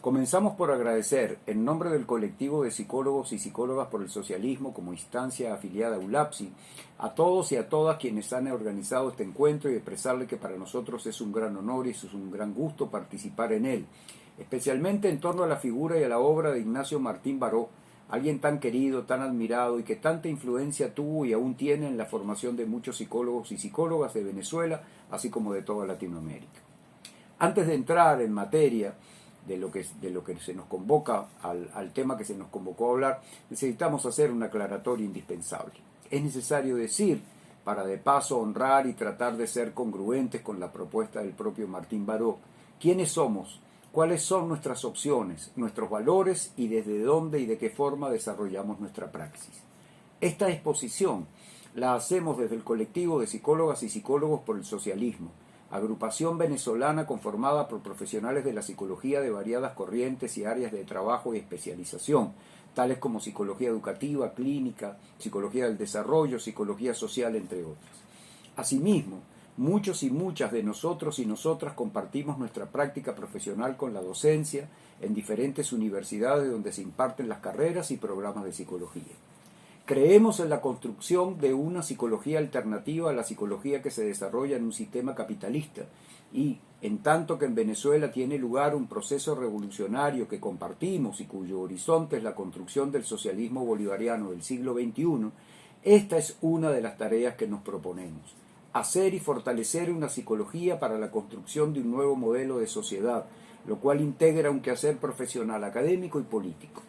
Comenzamos por agradecer, en nombre del colectivo de psicólogos y psicólogas por el socialismo como instancia afiliada a ULAPSI, a todos y a todas quienes han organizado este encuentro y expresarle que para nosotros es un gran honor y es un gran gusto participar en él, especialmente en torno a la figura y a la obra de Ignacio Martín Baró, alguien tan querido, tan admirado y que tanta influencia tuvo y aún tiene en la formación de muchos psicólogos y psicólogas de Venezuela, así como de toda Latinoamérica. Antes de entrar en materia de lo que se nos convoca, al tema que se nos convocó a hablar, necesitamos hacer una aclaratoria indispensable. Es necesario decir, para de paso honrar y tratar de ser congruentes con la propuesta del propio Martín Baró, quiénes somos, cuáles son nuestras opciones, nuestros valores y desde dónde y de qué forma desarrollamos nuestra praxis. Esta exposición la hacemos desde el colectivo de psicólogas y psicólogos por el socialismo, agrupación venezolana conformada por profesionales de la psicología de variadas corrientes y áreas de trabajo y especialización, tales como psicología educativa, clínica, psicología del desarrollo, psicología social, entre otras. Asimismo, muchos y muchas de nosotros y nosotras compartimos nuestra práctica profesional con la docencia en diferentes universidades donde se imparten las carreras y programas de psicología. Creemos en la construcción de una psicología alternativa a la psicología que se desarrolla en un sistema capitalista y, en tanto que en Venezuela tiene lugar un proceso revolucionario que compartimos y cuyo horizonte es la construcción del socialismo bolivariano del siglo XXI, esta es una de las tareas que nos proponemos: hacer y fortalecer una psicología para la construcción de un nuevo modelo de sociedad, lo cual integra un quehacer profesional, académico y político.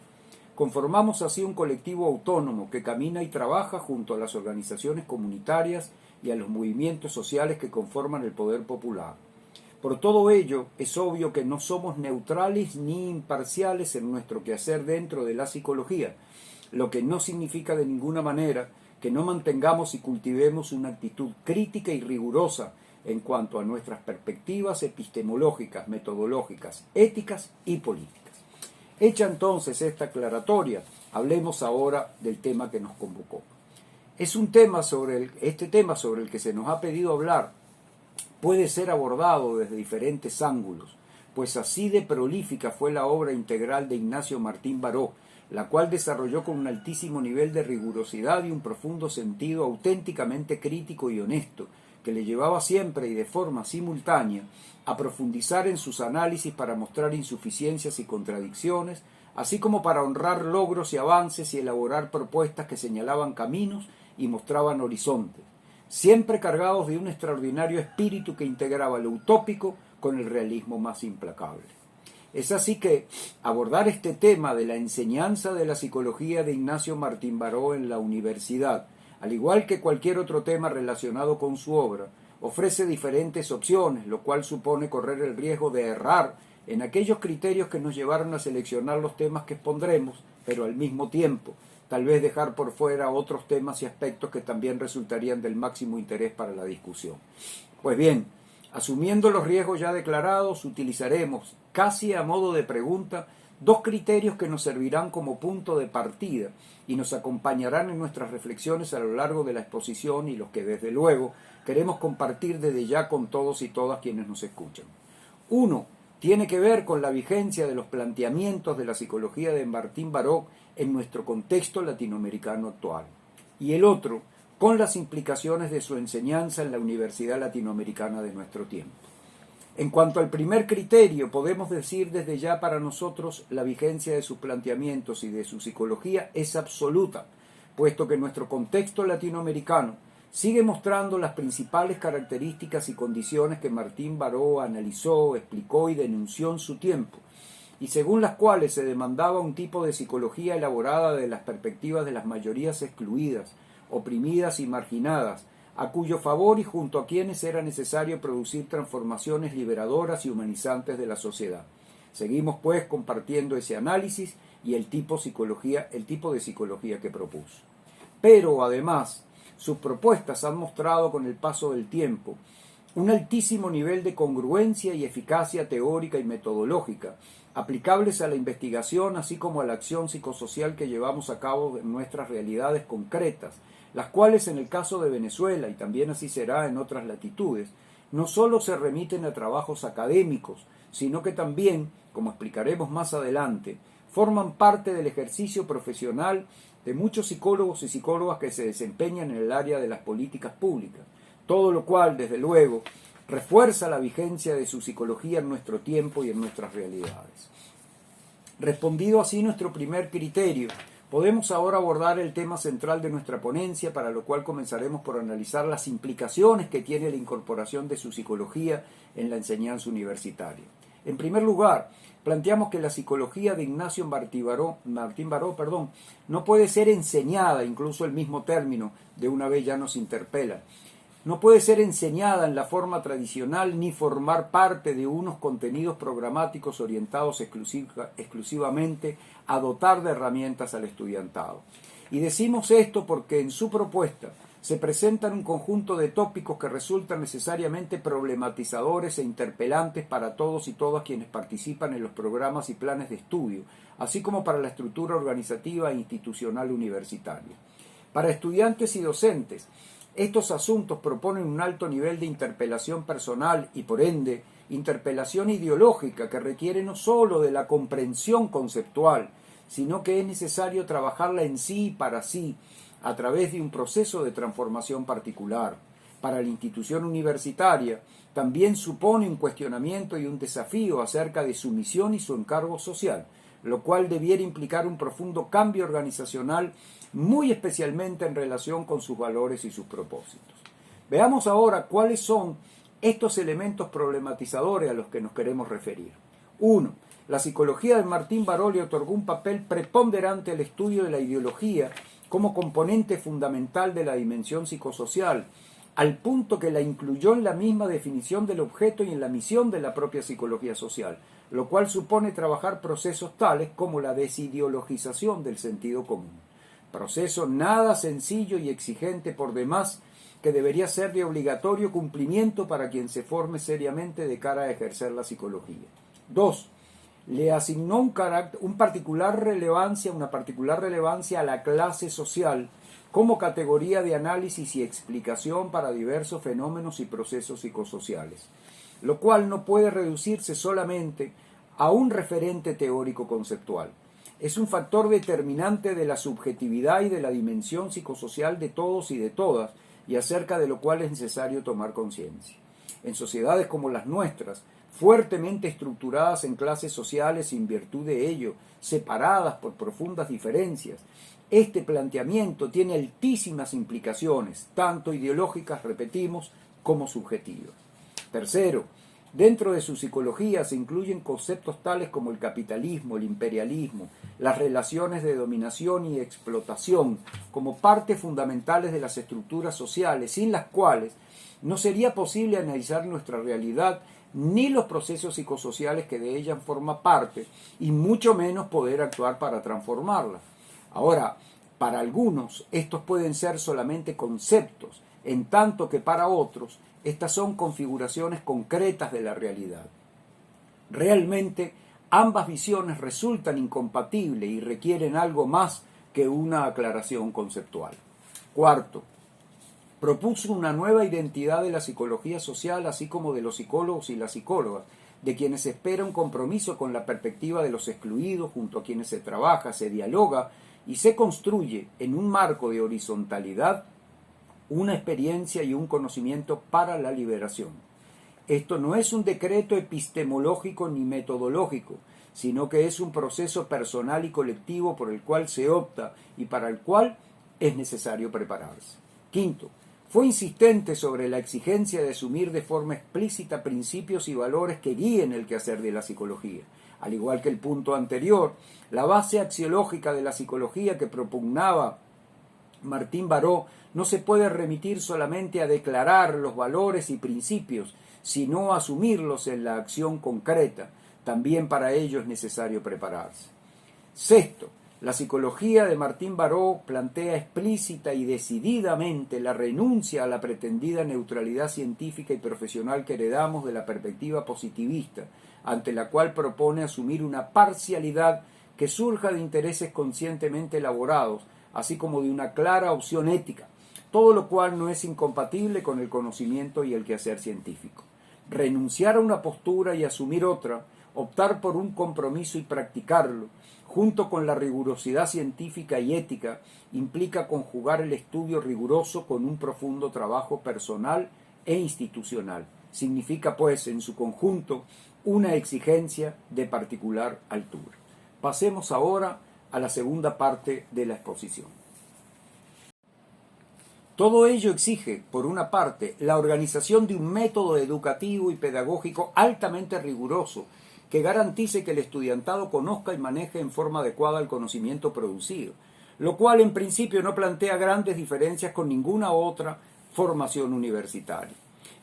Conformamos así un colectivo autónomo que camina y trabaja junto a las organizaciones comunitarias y a los movimientos sociales que conforman el poder popular. Por todo ello, es obvio que no somos neutrales ni imparciales en nuestro quehacer dentro de la psicología, lo que no significa de ninguna manera que no mantengamos y cultivemos una actitud crítica y rigurosa en cuanto a nuestras perspectivas epistemológicas, metodológicas, éticas y políticas. Hecha entonces esta aclaratoria, hablemos ahora del tema que nos convocó. Este tema sobre el que se nos ha pedido hablar puede ser abordado desde diferentes ángulos, pues así de prolífica fue la obra integral de Ignacio Martín Baró, la cual desarrolló con un altísimo nivel de rigurosidad y un profundo sentido auténticamente crítico y honesto, que le llevaba siempre y de forma simultánea a profundizar en sus análisis para mostrar insuficiencias y contradicciones, así como para honrar logros y avances y elaborar propuestas que señalaban caminos y mostraban horizontes, siempre cargados de un extraordinario espíritu que integraba lo utópico con el realismo más implacable. Es así que abordar este tema de la enseñanza de la psicología de Ignacio Martín Baró en la universidad, al igual que cualquier otro tema relacionado con su obra, ofrece diferentes opciones, lo cual supone correr el riesgo de errar en aquellos criterios que nos llevaron a seleccionar los temas que expondremos, pero al mismo tiempo, tal vez dejar por fuera otros temas y aspectos que también resultarían del máximo interés para la discusión. Pues bien, asumiendo los riesgos ya declarados, utilizaremos, casi a modo de pregunta, dos criterios que nos servirán como punto de partida y nos acompañarán en nuestras reflexiones a lo largo de la exposición y los que desde luego queremos compartir desde ya con todos y todas quienes nos escuchan. Uno tiene que ver con la vigencia de los planteamientos de la psicología de Martín Baró en nuestro contexto latinoamericano actual, y el otro con las implicaciones de su enseñanza en la Universidad Latinoamericana de nuestro tiempo. En cuanto al primer criterio, podemos decir desde ya para nosotros la vigencia de sus planteamientos y de su psicología es absoluta, puesto que nuestro contexto latinoamericano sigue mostrando las principales características y condiciones que Martín Baró analizó, explicó y denunció en su tiempo, y según las cuales se demandaba un tipo de psicología elaborada de las perspectivas de las mayorías excluidas, oprimidas y marginadas, a cuyo favor y junto a quienes era necesario producir transformaciones liberadoras y humanizantes de la sociedad. Seguimos pues compartiendo ese análisis y el tipo de psicología que propuso. Pero además, sus propuestas han mostrado con el paso del tiempo un altísimo nivel de congruencia y eficacia teórica y metodológica, aplicables a la investigación así como a la acción psicosocial que llevamos a cabo en nuestras realidades concretas, las cuales en el caso de Venezuela, y también así será en otras latitudes, no solo se remiten a trabajos académicos, sino que también, como explicaremos más adelante, forman parte del ejercicio profesional de muchos psicólogos y psicólogas que se desempeñan en el área de las políticas públicas, todo lo cual, desde luego, refuerza la vigencia de su psicología en nuestro tiempo y en nuestras realidades. Respondido así nuestro primer criterio, podemos ahora abordar el tema central de nuestra ponencia, para lo cual comenzaremos por analizar las implicaciones que tiene la incorporación de su psicología en la enseñanza universitaria. En primer lugar, planteamos que la psicología de Ignacio Martín Baró, no puede ser enseñada, incluso el mismo término de una vez ya nos interpela, no puede ser enseñada en la forma tradicional ni formar parte de unos contenidos programáticos orientados exclusivamente a dotar de herramientas al estudiantado. Y decimos esto porque en su propuesta se presentan un conjunto de tópicos que resultan necesariamente problematizadores e interpelantes para todos y todas quienes participan en los programas y planes de estudio, así como para la estructura organizativa e institucional universitaria. Para estudiantes y docentes, estos asuntos proponen un alto nivel de interpelación personal y, por ende, interpelación ideológica que requiere no sólo de la comprensión conceptual, sino que es necesario trabajarla en sí y para sí, a través de un proceso de transformación particular. Para la institución universitaria, también supone un cuestionamiento y un desafío acerca de su misión y su encargo social, lo cual debiera implicar un profundo cambio organizacional, muy especialmente en relación con sus valores y sus propósitos. Veamos ahora cuáles son estos elementos problematizadores a los que nos queremos referir. 1. La psicología de Martín Baró le otorgó un papel preponderante al estudio de la ideología como componente fundamental de la dimensión psicosocial, al punto que la incluyó en la misma definición del objeto y en la misión de la propia psicología social, lo cual supone trabajar procesos tales como la desideologización del sentido común. Proceso nada sencillo y exigente por demás, que debería ser de obligatorio cumplimiento para quien se forme seriamente de cara a ejercer la psicología. 2. Le asignó una particular relevancia a la clase social como categoría de análisis y explicación para diversos fenómenos y procesos psicosociales, lo cual no puede reducirse solamente a un referente teórico conceptual. Es un factor determinante de la subjetividad y de la dimensión psicosocial de todos y de todas, y acerca de lo cual es necesario tomar conciencia. En sociedades como las nuestras, fuertemente estructuradas en clases sociales y en virtud de ello, separadas por profundas diferencias, este planteamiento tiene altísimas implicaciones, tanto ideológicas, repetimos, como subjetivas. Tercero, dentro de su psicología se incluyen conceptos tales como el capitalismo, el imperialismo, las relaciones de dominación y explotación como partes fundamentales de las estructuras sociales, sin las cuales no sería posible analizar nuestra realidad ni los procesos psicosociales que de ella forman parte, y mucho menos poder actuar para transformarla. Ahora, para algunos estos pueden ser solamente conceptos, en tanto que para otros estas son configuraciones concretas de la realidad. Realmente, ambas visiones resultan incompatibles y requieren algo más que una aclaración conceptual. Cuarto, propuso una nueva identidad de la psicología social, así como de los psicólogos y las psicólogas, de quienes se espera un compromiso con la perspectiva de los excluidos, junto a quienes se trabaja, se dialoga y se construye en un marco de horizontalidad una experiencia y un conocimiento para la liberación. Esto no es un decreto epistemológico ni metodológico, sino que es un proceso personal y colectivo por el cual se opta y para el cual es necesario prepararse. Quinto, fue insistente sobre la exigencia de asumir de forma explícita principios y valores que guíen el quehacer de la psicología. Al igual que el punto anterior, la base axiológica de la psicología que propugnaba Martín Baró no se puede remitir solamente a declarar los valores y principios, sino a asumirlos en la acción concreta. También para ello es necesario prepararse. Sexto, la psicología de Martín Baró plantea explícita y decididamente la renuncia a la pretendida neutralidad científica y profesional que heredamos de la perspectiva positivista, ante la cual propone asumir una parcialidad que surja de intereses conscientemente elaborados, así como de una clara opción ética, todo lo cual no es incompatible con el conocimiento y el quehacer científico. Renunciar a una postura y asumir otra, optar por un compromiso y practicarlo, junto con la rigurosidad científica y ética, implica conjugar el estudio riguroso con un profundo trabajo personal e institucional. Significa, pues, en su conjunto, una exigencia de particular altura. Pasemos ahora a la segunda parte de la exposición. Todo ello exige, por una parte, la organización de un método educativo y pedagógico altamente riguroso, que garantice que el estudiantado conozca y maneje en forma adecuada el conocimiento producido, lo cual en principio no plantea grandes diferencias con ninguna otra formación universitaria.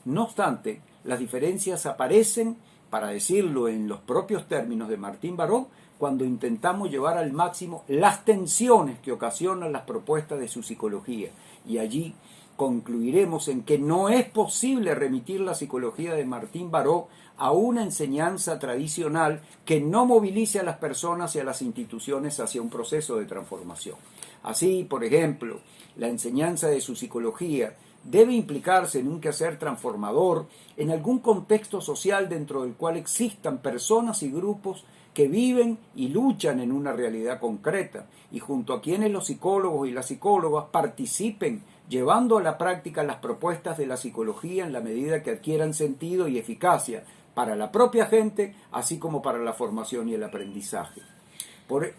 No obstante, las diferencias aparecen, para decirlo en los propios términos de Martín Baró, cuando intentamos llevar al máximo las tensiones que ocasionan las propuestas de su psicología, y allí concluiremos en que no es posible remitir la psicología de Martín Baró a una enseñanza tradicional que no movilice a las personas y a las instituciones hacia un proceso de transformación. Así, por ejemplo, la enseñanza de su psicología debe implicarse en un quehacer transformador en algún contexto social dentro del cual existan personas y grupos que viven y luchan en una realidad concreta y junto a quienes los psicólogos y las psicólogas participen llevando a la práctica las propuestas de la psicología en la medida que adquieran sentido y eficacia para la propia gente, así como para la formación y el aprendizaje.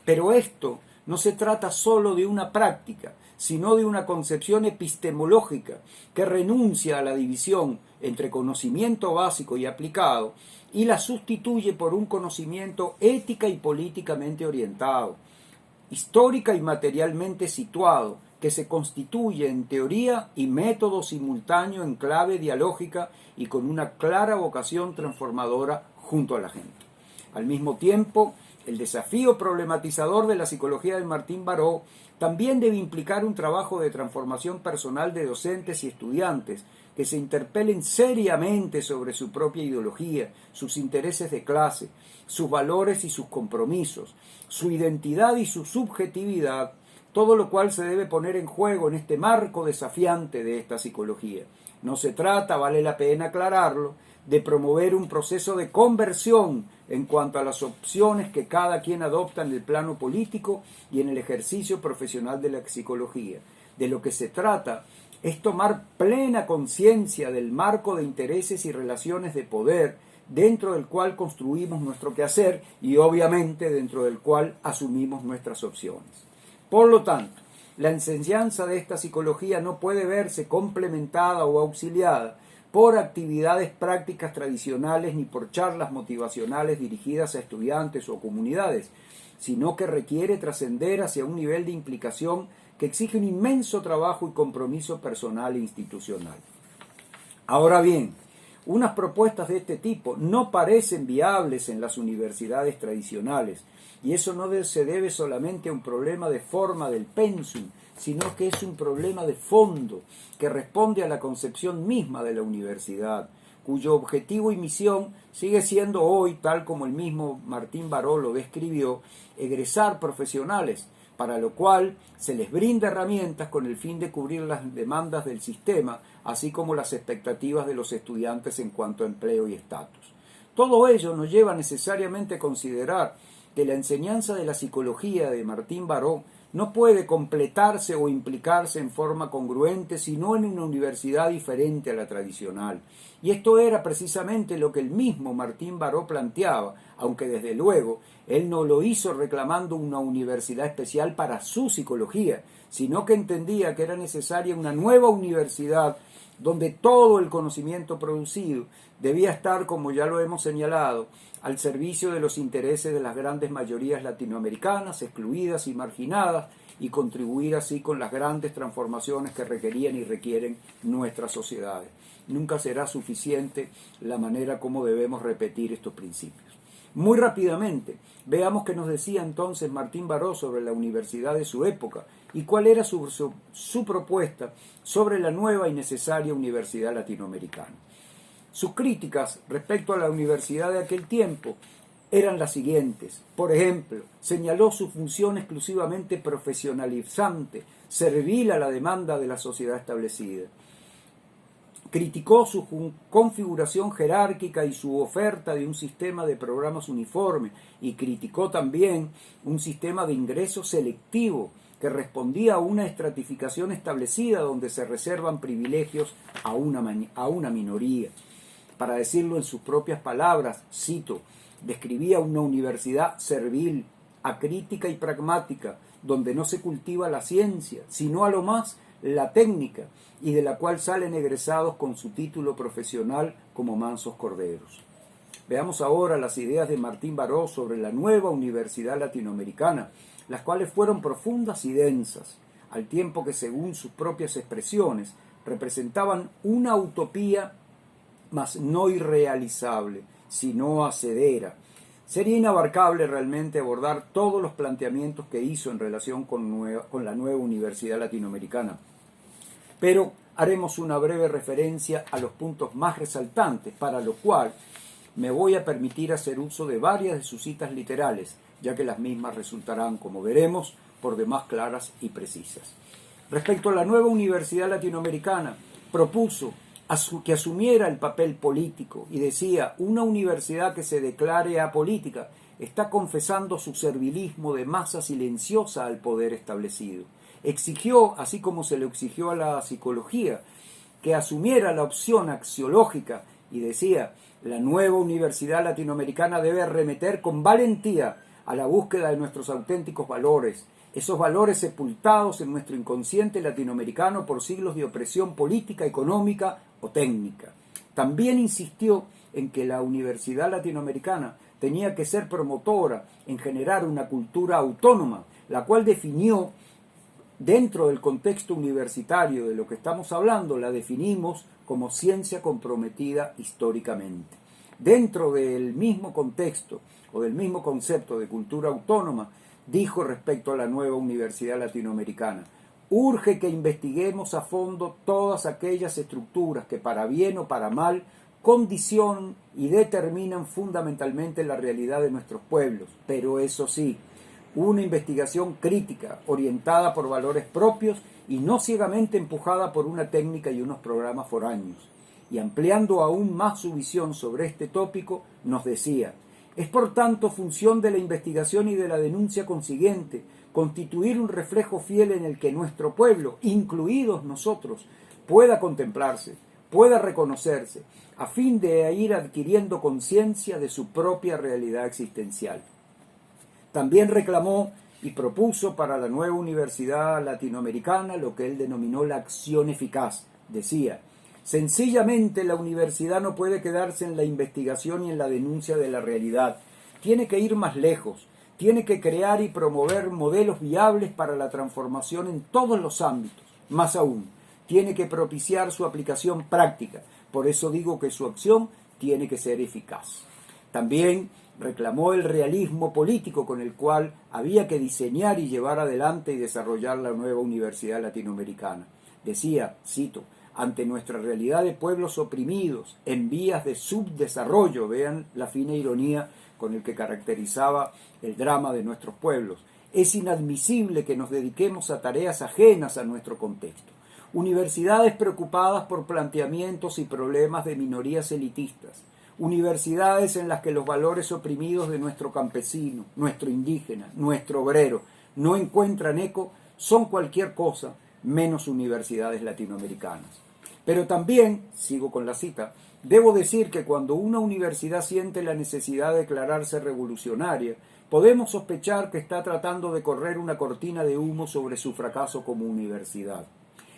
Pero esto no se trata solo de una práctica, sino de una concepción epistemológica que renuncia a la división entre conocimiento básico y aplicado y la sustituye por un conocimiento ética y políticamente orientado, histórica y materialmente situado, que se constituye en teoría y método simultáneo en clave dialógica y con una clara vocación transformadora junto a la gente. Al mismo tiempo, el desafío problematizador de la psicología de Martín Baró también debe implicar un trabajo de transformación personal de docentes y estudiantes que se interpelen seriamente sobre su propia ideología, sus intereses de clase, sus valores y sus compromisos, su identidad y su subjetividad, todo lo cual se debe poner en juego en este marco desafiante de esta psicología. No se trata, vale la pena aclararlo, de promover un proceso de conversión en cuanto a las opciones que cada quien adopta en el plano político y en el ejercicio profesional de la psicología. De lo que se trata es tomar plena conciencia del marco de intereses y relaciones de poder dentro del cual construimos nuestro quehacer y obviamente dentro del cual asumimos nuestras opciones. Por lo tanto, la enseñanza de esta psicología no puede verse complementada o auxiliada por actividades prácticas tradicionales ni por charlas motivacionales dirigidas a estudiantes o comunidades, sino que requiere trascender hacia un nivel de implicación que exige un inmenso trabajo y compromiso personal e institucional. Ahora bien, unas propuestas de este tipo no parecen viables en las universidades tradicionales, y eso no se debe solamente a un problema de forma del pensum, sino que es un problema de fondo que responde a la concepción misma de la universidad, cuyo objetivo y misión sigue siendo hoy, tal como el mismo Martín Baró lo describió, egresar profesionales, para lo cual se les brinda herramientas con el fin de cubrir las demandas del sistema, así como las expectativas de los estudiantes en cuanto a empleo y estatus. Todo ello nos lleva necesariamente a considerar que la enseñanza de la psicología de Martín Baró no puede completarse o implicarse en forma congruente sino en una universidad diferente a la tradicional. Y esto era precisamente lo que el mismo Martín Baró planteaba, aunque desde luego él no lo hizo reclamando una universidad especial para su psicología, sino que entendía que era necesaria una nueva universidad donde todo el conocimiento producido debía estar, como ya lo hemos señalado, al servicio de los intereses de las grandes mayorías latinoamericanas, excluidas y marginadas, y contribuir así con las grandes transformaciones que requerían y requieren nuestras sociedades. Nunca será suficiente la manera como debemos repetir estos principios. Muy rápidamente, veamos qué nos decía entonces Martín Baró sobre la universidad de su época y cuál era su propuesta sobre la nueva y necesaria universidad latinoamericana. Sus críticas respecto a la universidad de aquel tiempo eran las siguientes. Por ejemplo, señaló su función exclusivamente profesionalizante, servil a la demanda de la sociedad establecida. Criticó su configuración jerárquica y su oferta de un sistema de programas uniforme y criticó también un sistema de ingreso selectivo que respondía a una estratificación establecida donde se reservan privilegios a una minoría. Para decirlo en sus propias palabras, cito, describía una universidad servil, acrítica y pragmática, donde no se cultiva la ciencia, sino a lo más la técnica, y de la cual salen egresados con su título profesional como mansos corderos. Veamos ahora las ideas de Martín Baró sobre la nueva universidad latinoamericana, las cuales fueron profundas y densas, al tiempo que, según sus propias expresiones, representaban una utopía, mas no irrealizable, sino hacedera. Sería inabarcable realmente abordar todos los planteamientos que hizo en relación con la nueva universidad latinoamericana, pero haremos una breve referencia a los puntos más resaltantes, para lo cual me voy a permitir hacer uso de varias de sus citas literales, ya que las mismas resultarán, como veremos, por demás claras y precisas. Respecto a la nueva universidad latinoamericana, propuso que asumiera el papel político y decía: una universidad que se declare apolítica está confesando su servilismo de masa silenciosa al poder establecido. Exigió, así como se le exigió a la psicología, que asumiera la opción axiológica y decía: la nueva universidad latinoamericana debe arremeter con valentía a la búsqueda de nuestros auténticos valores, esos valores sepultados en nuestro inconsciente latinoamericano por siglos de opresión política, económica o técnica. También insistió en que la universidad latinoamericana tenía que ser promotora en generar una cultura autónoma, la cual definió dentro del contexto universitario de lo que estamos hablando, la definimos como ciencia comprometida históricamente. Dentro del mismo contexto o del mismo concepto de cultura autónoma, dijo respecto a la nueva universidad latinoamericana: urge que investiguemos a fondo todas aquellas estructuras que, para bien o para mal, condicionan y determinan fundamentalmente la realidad de nuestros pueblos, pero eso sí, una investigación crítica, orientada por valores propios y no ciegamente empujada por una técnica y unos programas foráneos. Y ampliando aún más su visión sobre este tópico, nos decía: es por tanto función de la investigación y de la denuncia consiguiente constituir un reflejo fiel en el que nuestro pueblo, incluidos nosotros, pueda contemplarse, pueda reconocerse, a fin de ir adquiriendo conciencia de su propia realidad existencial. También reclamó y propuso para la nueva universidad latinoamericana lo que él denominó la acción eficaz. Decía: sencillamente la universidad no puede quedarse en la investigación y en la denuncia de la realidad. Tiene que ir más lejos, tiene que crear y promover modelos viables para la transformación en todos los ámbitos. Más aún, tiene que propiciar su aplicación práctica. Por eso digo que su acción tiene que ser eficaz. También reclamó el realismo político con el cual había que diseñar y llevar adelante y desarrollar la nueva universidad latinoamericana. Decía, cito: ante nuestra realidad de pueblos oprimidos, en vías de subdesarrollo, vean la fina ironía con el que caracterizaba el drama de nuestros pueblos, es inadmisible que nos dediquemos a tareas ajenas a nuestro contexto. Universidades preocupadas por planteamientos y problemas de minorías elitistas, universidades en las que los valores oprimidos de nuestro campesino, nuestro indígena, nuestro obrero no encuentran eco, son cualquier cosa menos universidades latinoamericanas. Pero también, sigo con la cita, debo decir que cuando una universidad siente la necesidad de declararse revolucionaria, podemos sospechar que está tratando de correr una cortina de humo sobre su fracaso como universidad.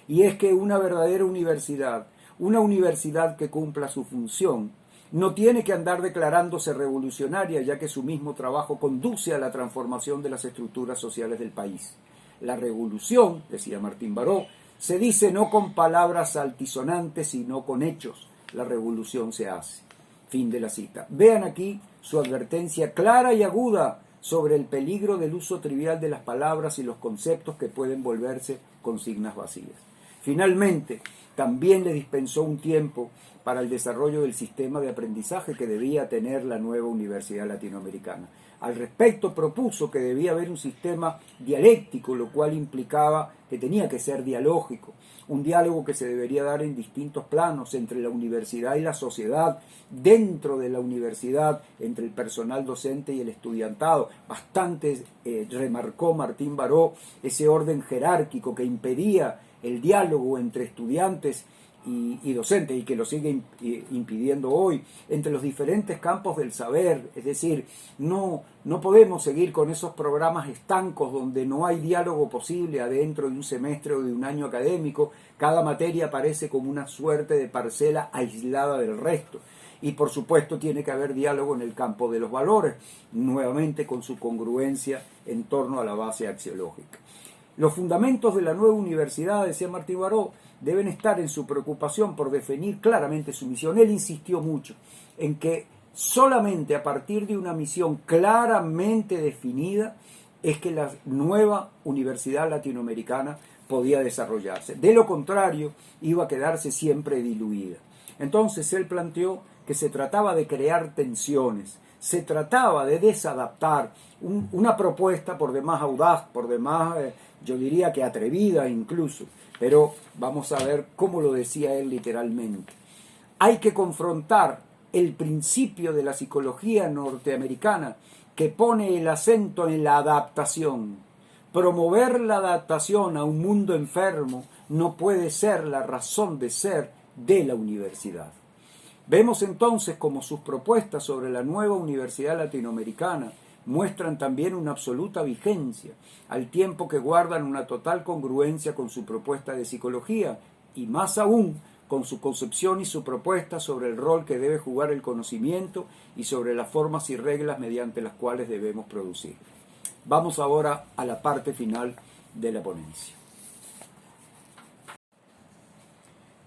Y es que una verdadera universidad, una universidad que cumpla su función, no tiene que andar declarándose revolucionaria, ya que su mismo trabajo conduce a la transformación de las estructuras sociales del país. La revolución, decía Martín Baró, se dice no con palabras altisonantes, sino con hechos. La revolución se hace. Fin de la cita. Vean aquí su advertencia clara y aguda sobre el peligro del uso trivial de las palabras y los conceptos que pueden volverse consignas vacías. Finalmente, también le dispensó un tiempo para el desarrollo del sistema de aprendizaje que debía tener la nueva universidad latinoamericana. Al respecto, propuso que debía haber un sistema dialéctico, lo cual implicaba que tenía que ser dialógico, un diálogo que se debería dar en distintos planos entre la universidad y la sociedad, dentro de la universidad, entre el personal docente y el estudiantado. Bastante remarcó Martín Baró ese orden jerárquico que impedía el diálogo entre estudiantes y docentes, y que lo sigue impidiendo hoy, entre los diferentes campos del saber. Es decir, no podemos seguir con esos programas estancos donde no hay diálogo posible adentro de un semestre o de un año académico. Cada materia aparece como una suerte de parcela aislada del resto. Y por supuesto tiene que haber diálogo en el campo de los valores, nuevamente con su congruencia en torno a la base axiológica. Los fundamentos de la nueva universidad, decía Martín Baró, deben estar en su preocupación por definir claramente su misión. Él insistió mucho en que solamente a partir de una misión claramente definida es que la nueva universidad latinoamericana podía desarrollarse. De lo contrario, iba a quedarse siempre diluida. Entonces él planteó que se trataba de crear tensiones, se trataba de desadaptar una propuesta por demás audaz, por demás, yo diría que atrevida incluso, pero vamos a ver cómo lo decía él literalmente. Hay que confrontar el principio de la psicología norteamericana que pone el acento en la adaptación. Promover la adaptación a un mundo enfermo no puede ser la razón de ser de la universidad. Vemos entonces cómo sus propuestas sobre la nueva universidad latinoamericana muestran también una absoluta vigencia, al tiempo que guardan una total congruencia con su propuesta de psicología y más aún con su concepción y su propuesta sobre el rol que debe jugar el conocimiento y sobre las formas y reglas mediante las cuales debemos producir. Vamos ahora a la parte final de la ponencia.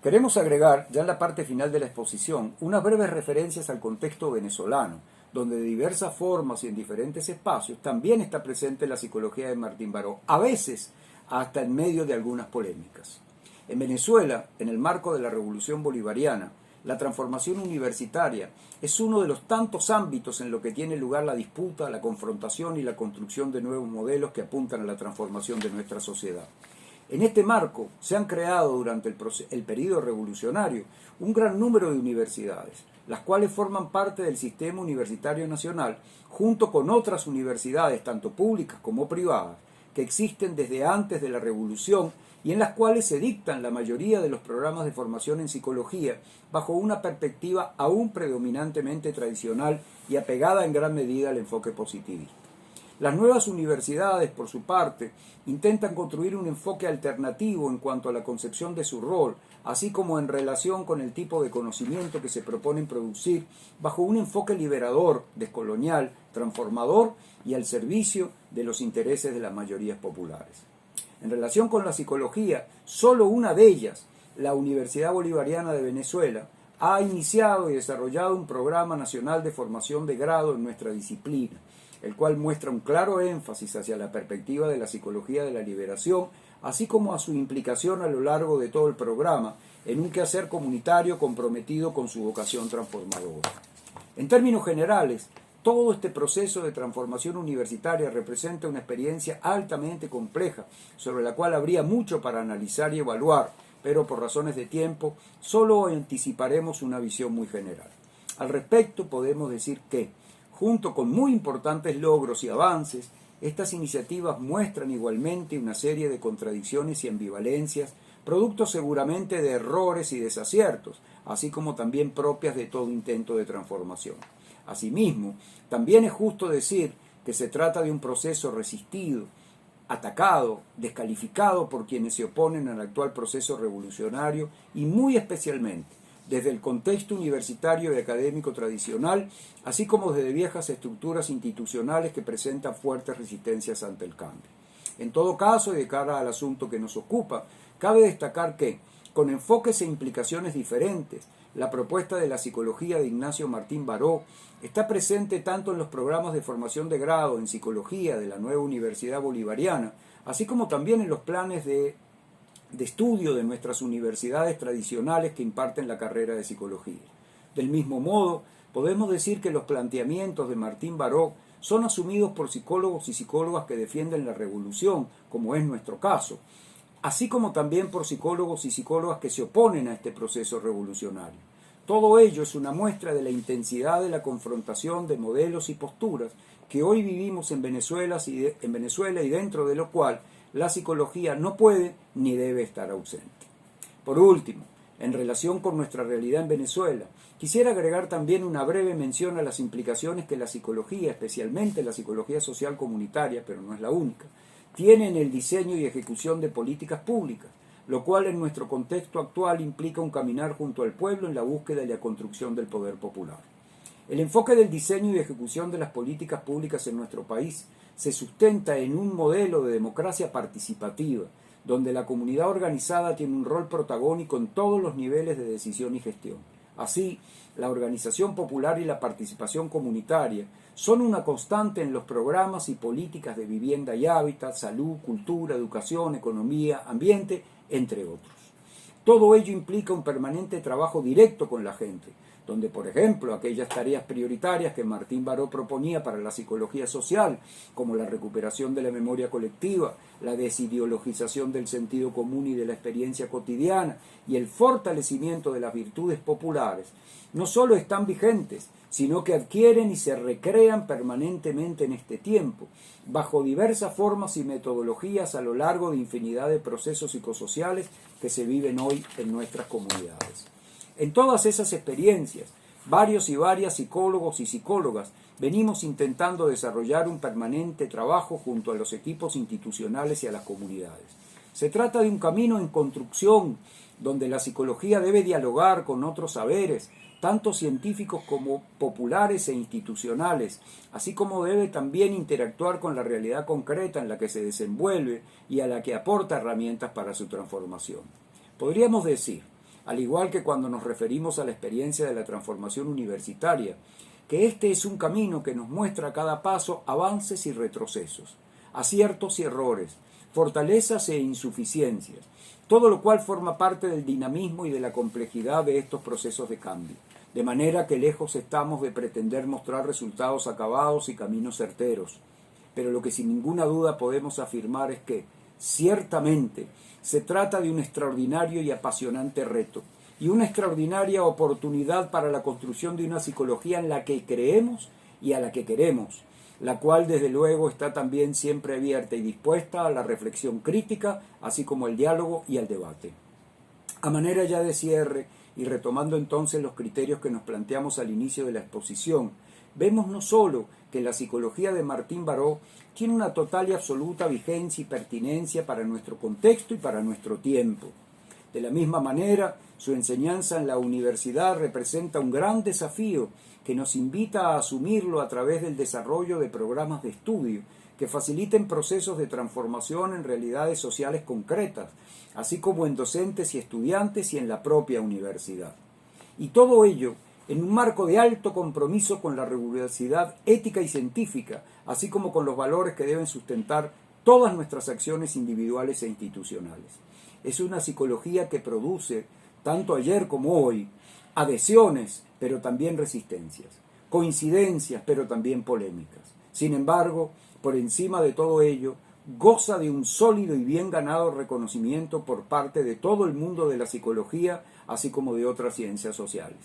Queremos agregar, ya en la parte final de la exposición, unas breves referencias al contexto venezolano, donde de diversas formas y en diferentes espacios también está presente la psicología de Martín Baró, a veces hasta en medio de algunas polémicas. En Venezuela, en el marco de la Revolución Bolivariana, la transformación universitaria es uno de los tantos ámbitos en los que tiene lugar la disputa, la confrontación y la construcción de nuevos modelos que apuntan a la transformación de nuestra sociedad. En este marco se han creado durante el período revolucionario un gran número de universidades, las cuales forman parte del sistema universitario nacional, junto con otras universidades, tanto públicas como privadas, que existen desde antes de la revolución y en las cuales se dictan la mayoría de los programas de formación en psicología bajo una perspectiva aún predominantemente tradicional y apegada en gran medida al enfoque positivista. Las nuevas universidades, por su parte, intentan construir un enfoque alternativo en cuanto a la concepción de su rol, así como en relación con el tipo de conocimiento que se proponen producir bajo un enfoque liberador, descolonial, transformador y al servicio de los intereses de las mayorías populares. En relación con la psicología, solo una de ellas, la Universidad Bolivariana de Venezuela, ha iniciado y desarrollado un programa nacional de formación de grado en nuestra disciplina, el cual muestra un claro énfasis hacia la perspectiva de la psicología de la liberación, así como a su implicación a lo largo de todo el programa en un quehacer comunitario comprometido con su vocación transformadora. En términos generales, todo este proceso de transformación universitaria representa una experiencia altamente compleja, sobre la cual habría mucho para analizar y evaluar, pero por razones de tiempo solo anticiparemos una visión muy general. Al respecto podemos decir que, junto con muy importantes logros y avances, estas iniciativas muestran igualmente una serie de contradicciones y ambivalencias, producto seguramente de errores y desaciertos, así como también propias de todo intento de transformación. Asimismo, también es justo decir que se trata de un proceso resistido, atacado, descalificado por quienes se oponen al actual proceso revolucionario y muy especialmente desde el contexto universitario y académico tradicional, así como desde viejas estructuras institucionales que presentan fuertes resistencias ante el cambio. En todo caso, y de cara al asunto que nos ocupa, cabe destacar que, con enfoques e implicaciones diferentes, la propuesta de la psicología de Ignacio Martín Baró está presente tanto en los programas de formación de grado en psicología de la nueva Universidad Bolivariana, así como también en los planes de estudio de nuestras universidades tradicionales que imparten la carrera de psicología. Del mismo modo, podemos decir que los planteamientos de Martín Baró son asumidos por psicólogos y psicólogas que defienden la revolución, como es nuestro caso, así como también por psicólogos y psicólogas que se oponen a este proceso revolucionario. Todo ello es una muestra de la intensidad de la confrontación de modelos y posturas que hoy vivimos en Venezuela y dentro de lo cual la psicología no puede ni debe estar ausente. Por último, en relación con nuestra realidad en Venezuela, quisiera agregar también una breve mención a las implicaciones que la psicología, especialmente la psicología social comunitaria, pero no es la única, tiene en el diseño y ejecución de políticas públicas, lo cual en nuestro contexto actual implica un caminar junto al pueblo en la búsqueda y la construcción del poder popular. El enfoque del diseño y ejecución de las políticas públicas en nuestro país se sustenta en un modelo de democracia participativa, donde la comunidad organizada tiene un rol protagónico en todos los niveles de decisión y gestión. Así, la organización popular y la participación comunitaria son una constante en los programas y políticas de vivienda y hábitat, salud, cultura, educación, economía, ambiente, entre otros. Todo ello implica un permanente trabajo directo con la gente, donde, por ejemplo, aquellas tareas prioritarias que Martín Baró proponía para la psicología social, como la recuperación de la memoria colectiva, la desideologización del sentido común y de la experiencia cotidiana, y el fortalecimiento de las virtudes populares, no solo están vigentes, sino que adquieren y se recrean permanentemente en este tiempo, bajo diversas formas y metodologías a lo largo de infinidad de procesos psicosociales que se viven hoy en nuestras comunidades. En todas esas experiencias, varios y varias psicólogos y psicólogas venimos intentando desarrollar un permanente trabajo junto a los equipos institucionales y a las comunidades. Se trata de un camino en construcción, donde la psicología debe dialogar con otros saberes, tanto científicos como populares e institucionales, así como debe también interactuar con la realidad concreta en la que se desenvuelve y a la que aporta herramientas para su transformación. Podríamos decir, al igual que cuando nos referimos a la experiencia de la transformación universitaria, que este es un camino que nos muestra a cada paso avances y retrocesos, aciertos y errores, fortalezas e insuficiencias, todo lo cual forma parte del dinamismo y de la complejidad de estos procesos de cambio, de manera que lejos estamos de pretender mostrar resultados acabados y caminos certeros. Pero lo que sin ninguna duda podemos afirmar es que, ciertamente, se trata de un extraordinario y apasionante reto, y una extraordinaria oportunidad para la construcción de una psicología en la que creemos y a la que queremos, la cual desde luego está también siempre abierta y dispuesta a la reflexión crítica, así como al diálogo y al debate. A manera ya de cierre, y retomando entonces los criterios que nos planteamos al inicio de la exposición, vemos no solo que la psicología de Martín Baró tiene una total y absoluta vigencia y pertinencia para nuestro contexto y para nuestro tiempo. De la misma manera, su enseñanza en la universidad representa un gran desafío que nos invita a asumirlo a través del desarrollo de programas de estudio que faciliten procesos de transformación en realidades sociales concretas, así como en docentes y estudiantes y en la propia universidad. Y todo ello en un marco de alto compromiso con la rigurosidad ética y científica, así como con los valores que deben sustentar todas nuestras acciones individuales e institucionales. Es una psicología que produce, tanto ayer como hoy, adhesiones, pero también resistencias, coincidencias, pero también polémicas. Sin embargo, por encima de todo ello, goza de un sólido y bien ganado reconocimiento por parte de todo el mundo de la psicología, así como de otras ciencias sociales.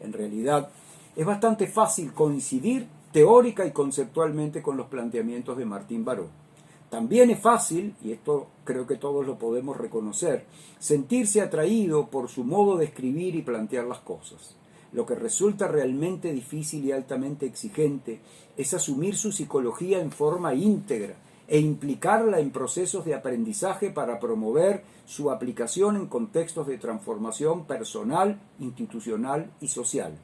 En realidad, es bastante fácil coincidir teórica y conceptualmente con los planteamientos de Martín Baró. También es fácil, y esto creo que todos lo podemos reconocer, sentirse atraído por su modo de escribir y plantear las cosas. Lo que resulta realmente difícil y altamente exigente es asumir su psicología en forma íntegra e implicarla en procesos de aprendizaje para promover su aplicación en contextos de transformación personal, institucional y social.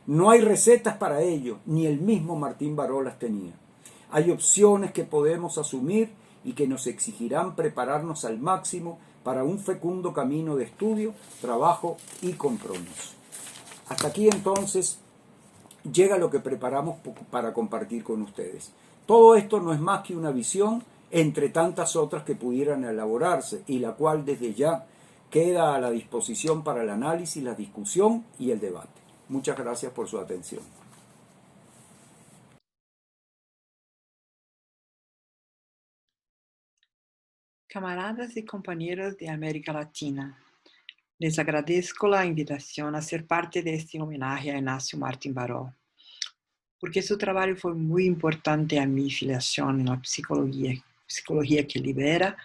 No hay recetas para ello, ni el mismo Martín Baró las tenía. Hay opciones que podemos asumir y que nos exigirán prepararnos al máximo para un fecundo camino de estudio, trabajo y compromiso. Hasta aquí entonces llega lo que preparamos para compartir con ustedes. Todo esto no es más que una visión entre tantas otras que pudieran elaborarse y la cual desde ya queda a la disposición para el análisis, la discusión y el debate. Muchas gracias por su atención. Camaradas y compañeros de América Latina, les agradezco la invitación a ser parte de este homenaje a Inácio Martín Baró, porque su trabajo fue muy importante a mi filiación en la psicología que libera,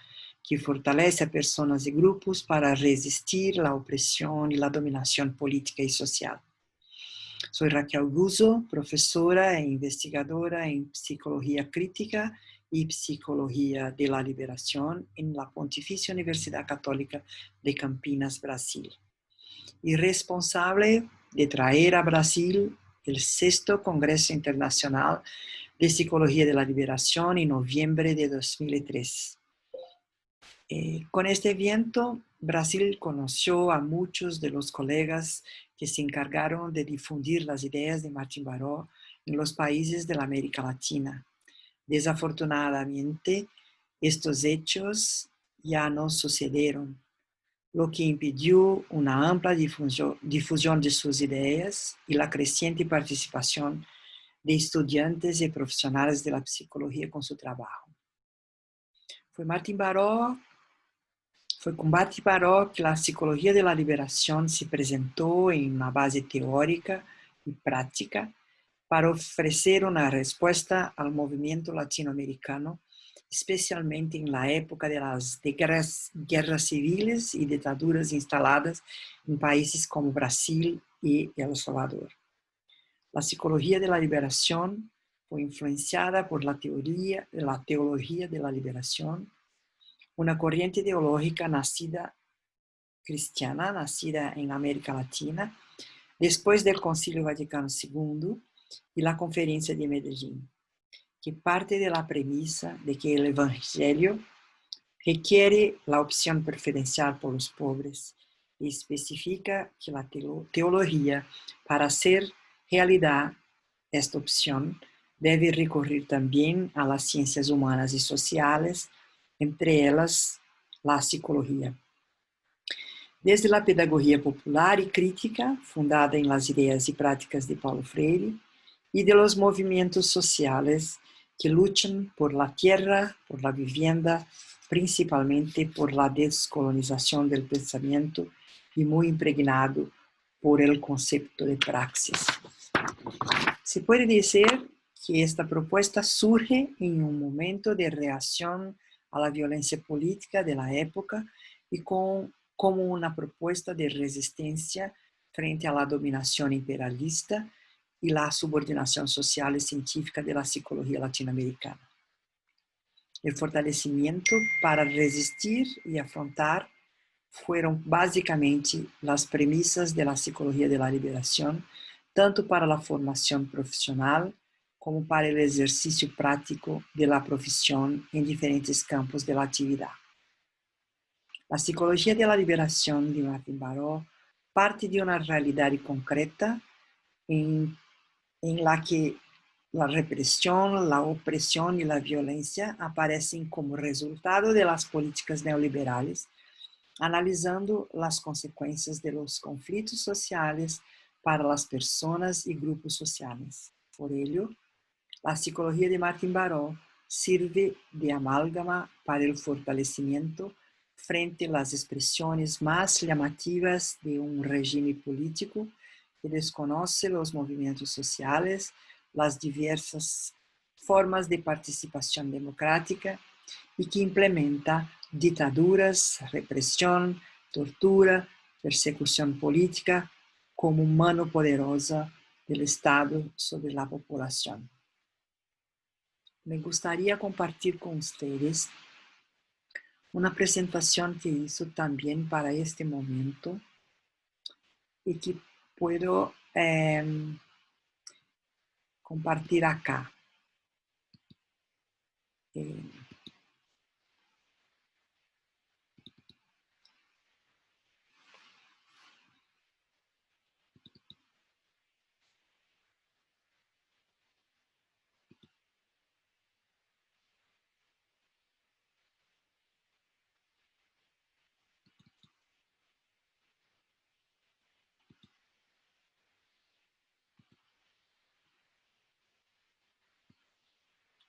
que fortalece a personas y grupos para resistir la opresión y la dominación política y social. Soy Raquel Guzzo, profesora e investigadora en psicología crítica y psicología de la liberación en la Pontificia Universidad Católica de Campinas, Brasil, y responsable de traer a Brasil el 6º Congreso Internacional de Psicología de la Liberación en noviembre de 2003. Con este evento, Brasil conoció a muchos de los colegas que se encargaron de difundir las ideas de Martín Baró en los países de la América Latina. Desafortunadamente, estos hechos ya no sucedieron. lo que impidió una amplia difusión de sus ideas y la creciente participación de estudiantes y profesionales de la psicología con su trabajo. Fue con Martin Baró que la psicología de la liberación se presentó en una base teórica y práctica para ofrecer una respuesta al movimiento latinoamericano, especialmente en la época de las guerras civiles y dictaduras instaladas en países como Brasil y El Salvador. La psicología de la liberación fue influenciada por la teología de la liberación, una corriente ideológica cristiana nacida en América Latina después del Concilio Vaticano II y la Conferencia de Medellín, que parte de la premisa de que el Evangelio requiere la opción preferencial por los pobres y especifica que la teología, para hacer realidad esta opción, debe recurrir también a las ciencias humanas y sociales, entre ellas la psicología. Desde la pedagogía popular y crítica, fundada en las ideas y prácticas de Paulo Freire, y de los movimientos sociales que luchan por la tierra, por la vivienda, principalmente por la descolonización del pensamiento y muy impregnado por el concepto de praxis. Se puede decir que esta propuesta surge en un momento de reacción a la violencia política de la época y como una propuesta de resistencia frente a la dominación imperialista y la subordinación social y científica de la psicología latinoamericana. El fortalecimiento para resistir y afrontar fueron básicamente las premisas de la psicología de la liberación, tanto para la formación profesional como para el ejercicio práctico de la profesión en diferentes campos de la actividad. La psicología de la liberación de Martin Baró parte de una realidad concreta en la que la represión, la opresión y la violencia aparecen como resultado de las políticas neoliberales, analizando las consecuencias de los conflictos sociales para las personas y grupos sociales. Por ello, la psicología de Martin Baró sirve de amálgama para el fortalecimiento frente a las expresiones más llamativas de un régimen político que desconoce los movimientos sociales, las diversas formas de participación democrática y que implementa dictaduras, represión, tortura, persecución política como mano poderosa del Estado sobre la población. Me gustaría compartir con ustedes una presentación que hizo también para este momento y que puedo compartir acá.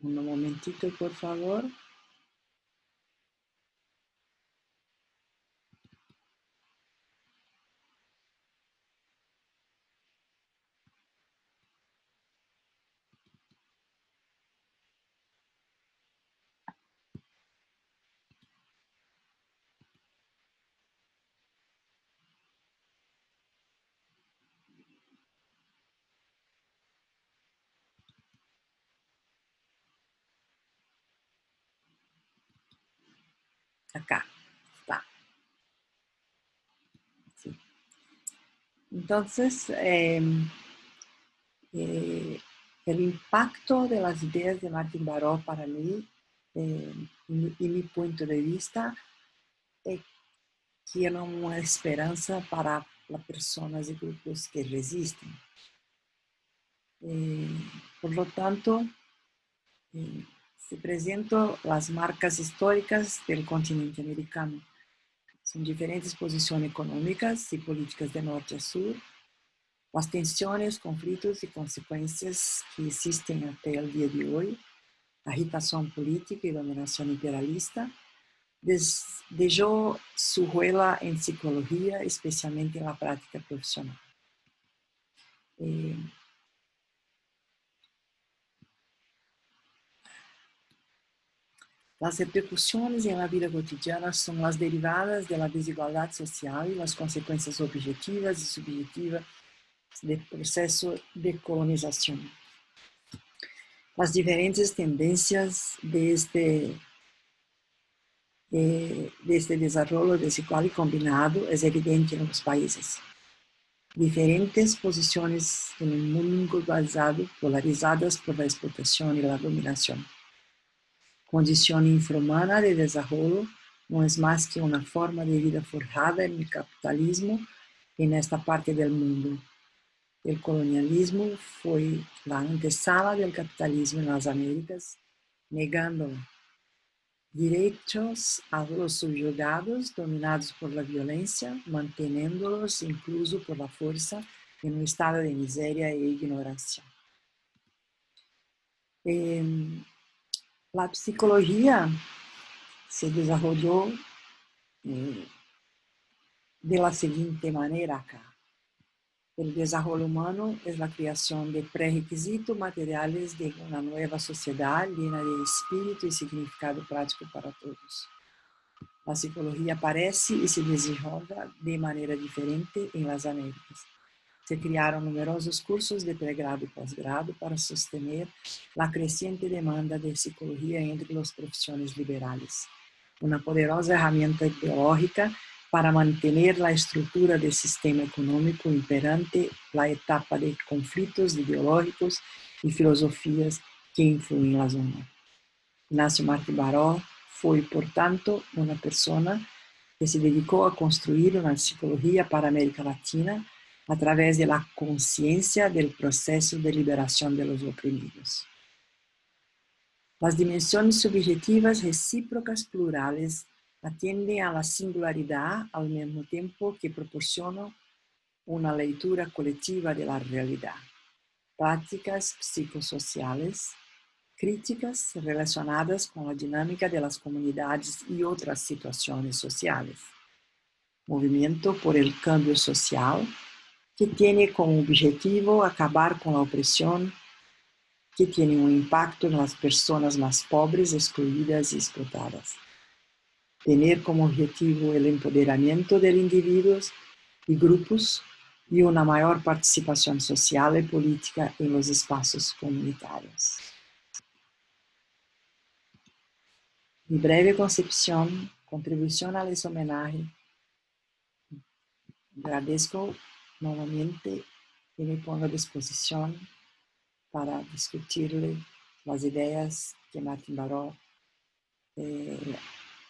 Un momentito, por favor. Acá está. Sí. Entonces, el impacto de las ideas de Martin Baró para mí y mi punto de vista tiene una esperanza para las personas y grupos que resisten. Por lo tanto, se presentan las marcas históricas del continente americano. Son diferentes posiciones económicas y políticas de norte a sur, las tensiones, conflictos y consecuencias que existen hasta el día de hoy, agitación política y dominación imperialista, dejó su huella en psicología, especialmente en la práctica profesional. Las repercusiones en la vida cotidiana son las derivadas de la desigualdad social y las consecuencias objetivas y subjetivas del proceso de colonización. Las diferentes tendencias de este desarrollo desigual y combinado es evidente en los países. Diferentes posiciones en un mundo globalizado, polarizadas por la explotación y la dominación. Condición infrahumana de desarrollo no es más que una forma de vida forjada en el capitalismo en esta parte del mundo. El colonialismo fue la antesala del capitalismo en las Américas, negando derechos a los subyugados dominados por la violencia, manteniéndolos incluso por la fuerza en un estado de miseria e ignorancia. La psicología se desarrolló de la siguiente manera acá. El desarrollo humano es la creación de prerequisitos materiales de una nueva sociedad llena de espíritu y significado práctico para todos. La psicología aparece y se desarrolla de manera diferente en las Américas. Se crearon numerosos cursos de pregrado y posgrado para sostener la creciente demanda de psicología entre las profesiones liberales. Una poderosa herramienta ideológica para mantener la estructura del sistema económico imperante, la etapa de conflictos ideológicos y filosofías que influyen en la zona. Ignacio Martí Baró fue, por tanto, una persona que se dedicó a construir una psicología para América Latina a través de la conciencia del proceso de liberación de los oprimidos. Las dimensiones subjetivas recíprocas plurales atienden a la singularidad al mismo tiempo que proporcionan una lectura colectiva de la realidad. Prácticas psicosociales, críticas relacionadas con la dinámica de las comunidades y otras situaciones sociales. Movimiento por el cambio social, que tiene como objetivo acabar con la opresión, que tiene un impacto en las personas más pobres, excluidas y explotadas. Tener como objetivo el empoderamiento de individuos y grupos y una mayor participación social y política en los espacios comunitarios. Mi breve concepción, contribución a ese homenaje. Agradezco nuevamente y me pongo a disposición para discutirle las ideas que Martín Baró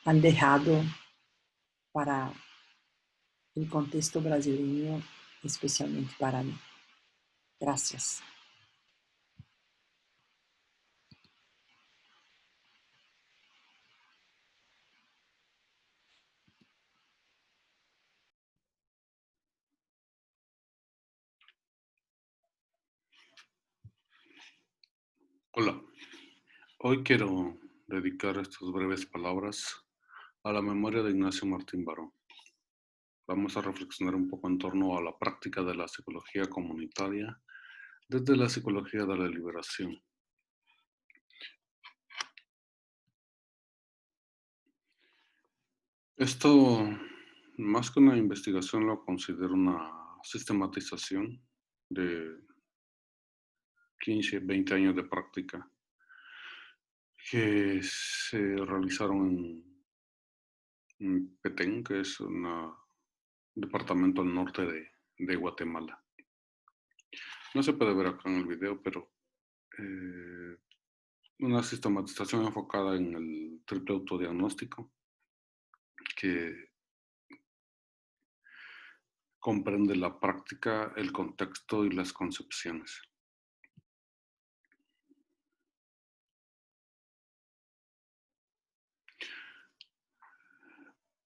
han dejado para el contexto brasileño, especialmente para mí. Gracias. Hola, hoy quiero dedicar estas breves palabras a la memoria de Ignacio Martín Baró. Vamos a reflexionar un poco en torno a la práctica de la psicología comunitaria desde la psicología de la liberación. Esto, más que una investigación, lo considero una sistematización de 15, 20 años de práctica que se realizaron en Petén, que es un departamento al norte de Guatemala. No se puede ver acá en el video, pero una sistematización enfocada en el triple autodiagnóstico que comprende la práctica, el contexto y las concepciones.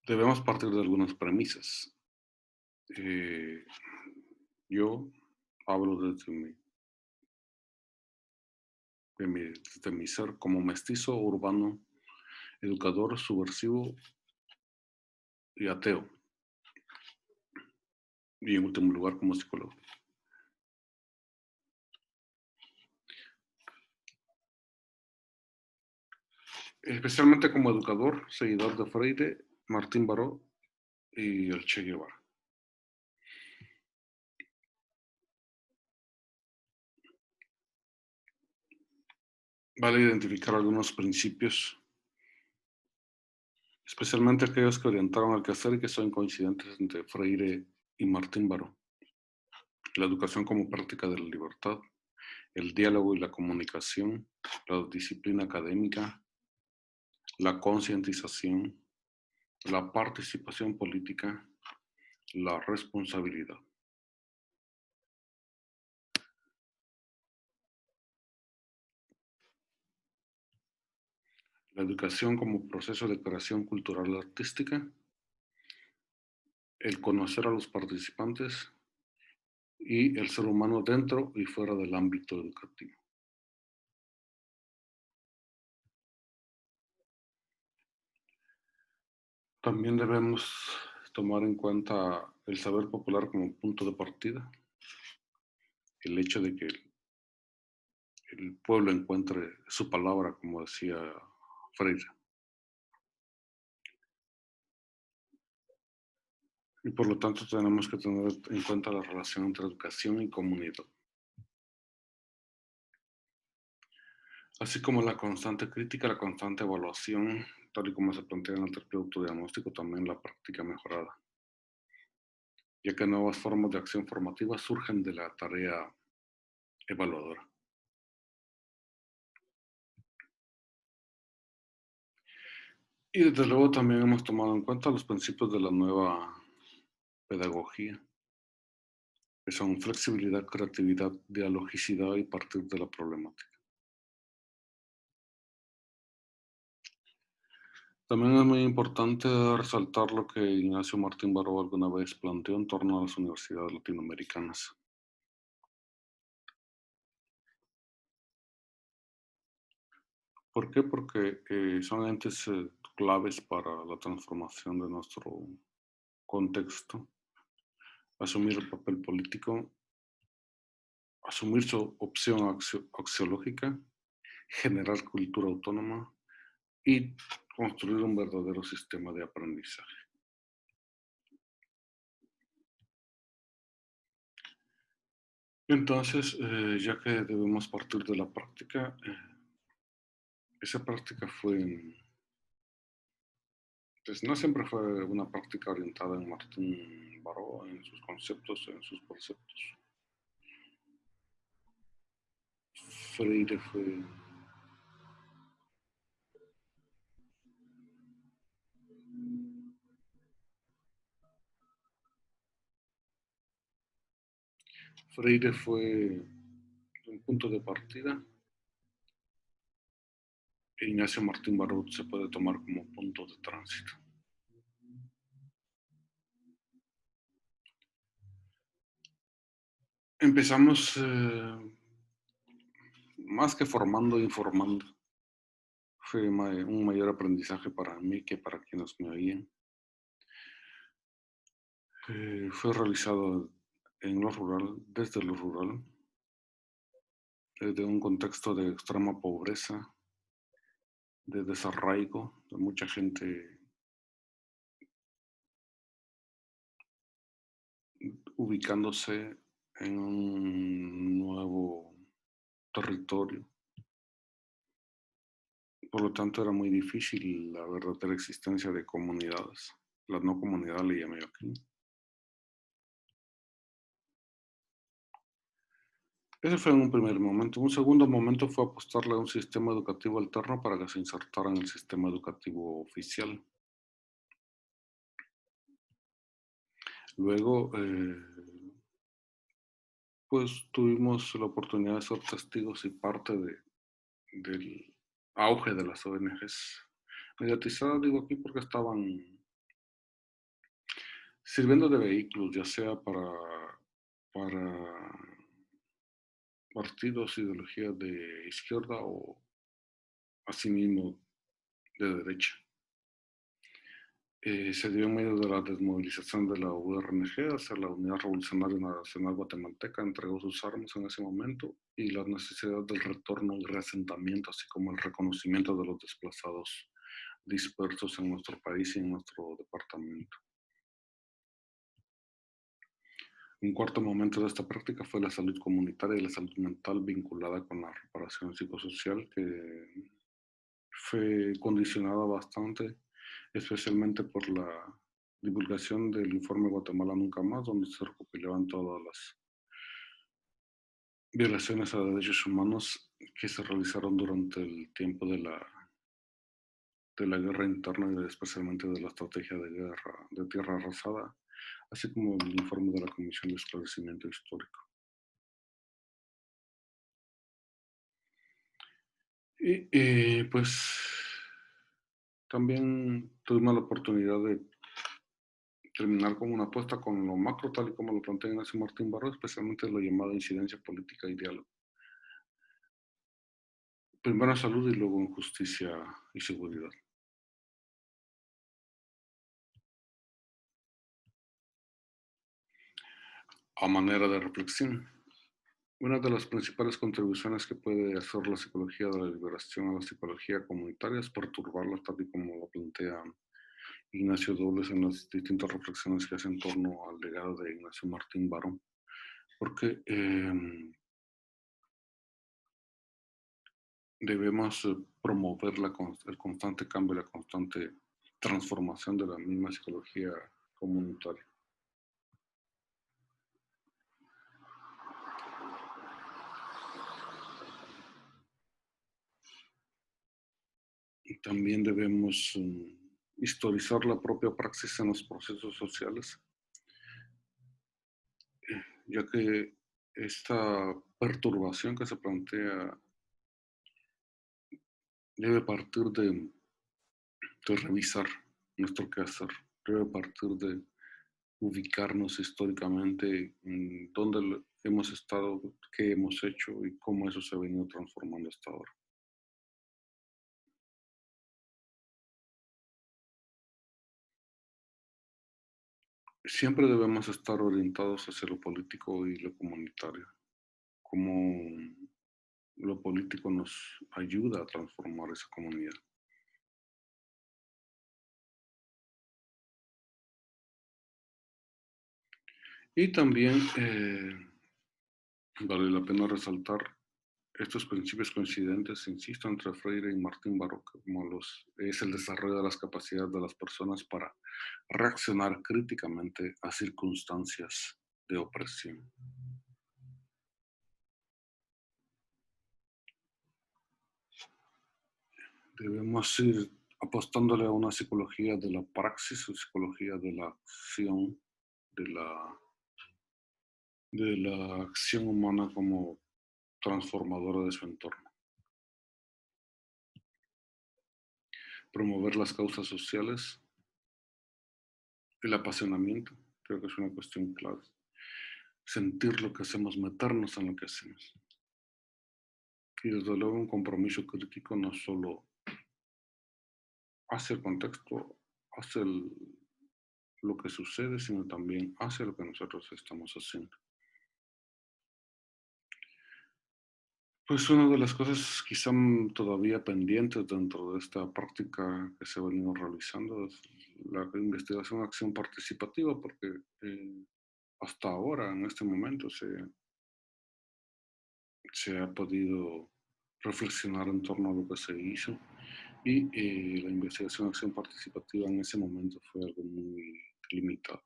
debemos partir de algunas premisas. Yo hablo desde mi ser como mestizo, urbano, educador, subversivo y ateo. Y en último lugar, como psicólogo. Especialmente como educador, seguidor de Freire, Martín Baró y el Che Guevara. Vale identificar algunos principios, especialmente aquellos que orientaron al quehacer y que son coincidentes entre Freire y Martín Baró. La educación como práctica de la libertad, el diálogo y la comunicación, la disciplina académica, la concientización, la participación política, la responsabilidad. La educación como proceso de creación cultural artística, el conocer a los participantes y el ser humano dentro y fuera del ámbito educativo. También debemos tomar en cuenta el saber popular como punto de partida, el hecho de que el pueblo encuentre su palabra, como decía Freire. Y por lo tanto tenemos que tener en cuenta la relación entre educación y comunidad. Así como la constante crítica, la constante evaluación, tal y como se plantea en el tercer autodiagnóstico, también la práctica mejorada, ya que nuevas formas de acción formativa surgen de la tarea evaluadora. Y desde luego también hemos tomado en cuenta los principios de la nueva pedagogía, que son flexibilidad, creatividad, dialogicidad y partir de la problemática. También es muy importante resaltar lo que Ignacio Martín Baró alguna vez planteó en torno a las universidades latinoamericanas. ¿Por qué? Porque son entes claves para la transformación de nuestro contexto, asumir el papel político, asumir su opción axiológica, generar cultura autónoma y construir un verdadero sistema de aprendizaje. Entonces, ya que debemos partir de la práctica, esa práctica pues no siempre fue una práctica orientada en Martín Baró, en sus conceptos, en sus preceptos. Freire fue un punto de partida. E Ignacio Martín Baró se puede tomar como punto de tránsito. Empezamos más que formando, informando. Fue un mayor aprendizaje para mí que para quienes me oían. Fue realizado en lo rural, desde lo rural, desde un contexto de extrema pobreza, de desarraigo, de mucha gente ubicándose en un nuevo territorio. Por lo tanto, era muy difícil la verdadera existencia de comunidades. La no comunidad le llamé yo aquí. Ese fue en un primer momento. Un segundo momento fue apostarle a un sistema educativo alterno para que se insertara en el sistema educativo oficial. Luego, pues tuvimos la oportunidad de ser testigos y parte del auge de las ONGs mediatizadas, digo aquí porque estaban sirviendo de vehículos, ya sea para partidos, ideologías de izquierda o asimismo de derecha. Se dio en medio de la desmovilización de la URNG hacia la Unidad Revolucionaria Nacional Guatemalteca, entregó sus armas en ese momento y las necesidades del retorno y reasentamiento, así como el reconocimiento de los desplazados dispersos en nuestro país y en nuestro departamento. Un cuarto momento de esta práctica fue la salud comunitaria y la salud mental vinculada con la reparación psicosocial, que fue condicionada bastante, especialmente por la divulgación del informe Guatemala Nunca Más, donde se recopilaban todas las violaciones a derechos humanos que se realizaron durante el tiempo de la guerra interna y especialmente de la estrategia de guerra de tierra arrasada, así como el informe de la Comisión de Esclarecimiento Histórico. Y pues también tuvimos la oportunidad de terminar con una apuesta con lo macro, tal y como lo plantea Ignacio Martín Baró, especialmente lo llamado incidencia política y diálogo. Primero salud y luego en justicia y seguridad. A manera de reflexión, una de las principales contribuciones que puede hacer la psicología de la liberación a la psicología comunitaria es perturbarla, tal y como lo plantea Ignacio Dobles en las distintas reflexiones que hace en torno al legado de Ignacio Martín Baró, porque debemos promover el constante cambio, la constante transformación de la misma psicología comunitaria. Y también debemos historizar la propia praxis en los procesos sociales, ya que esta perturbación que se plantea debe partir de revisar nuestro quehacer, debe partir de ubicarnos históricamente en dónde hemos estado, qué hemos hecho y cómo eso se ha venido transformando hasta ahora. Siempre debemos estar orientados hacia lo político y lo comunitario, como lo político nos ayuda a transformar esa comunidad. Y también vale la pena resaltar estos principios coincidentes, insisto, entre Freire y Martín Baró, como es el desarrollo de las capacidades de las personas para reaccionar críticamente a circunstancias de opresión. Debemos ir apostándole a una psicología de la praxis o psicología de la acción, de la acción humana como transformadora de su entorno. Promover las causas sociales, el apasionamiento, creo que es una cuestión clave. Sentir lo que hacemos, meternos en lo que hacemos. Y desde luego un compromiso crítico no solo hacia el contexto, hacia lo que sucede, sino también hacia lo que nosotros estamos haciendo. Pues una de las cosas quizá todavía pendientes dentro de esta práctica que se ha venido realizando es la investigación de acción participativa, porque hasta ahora, en este momento, se ha podido reflexionar en torno a lo que se hizo y la investigación de acción participativa en ese momento fue algo muy limitado.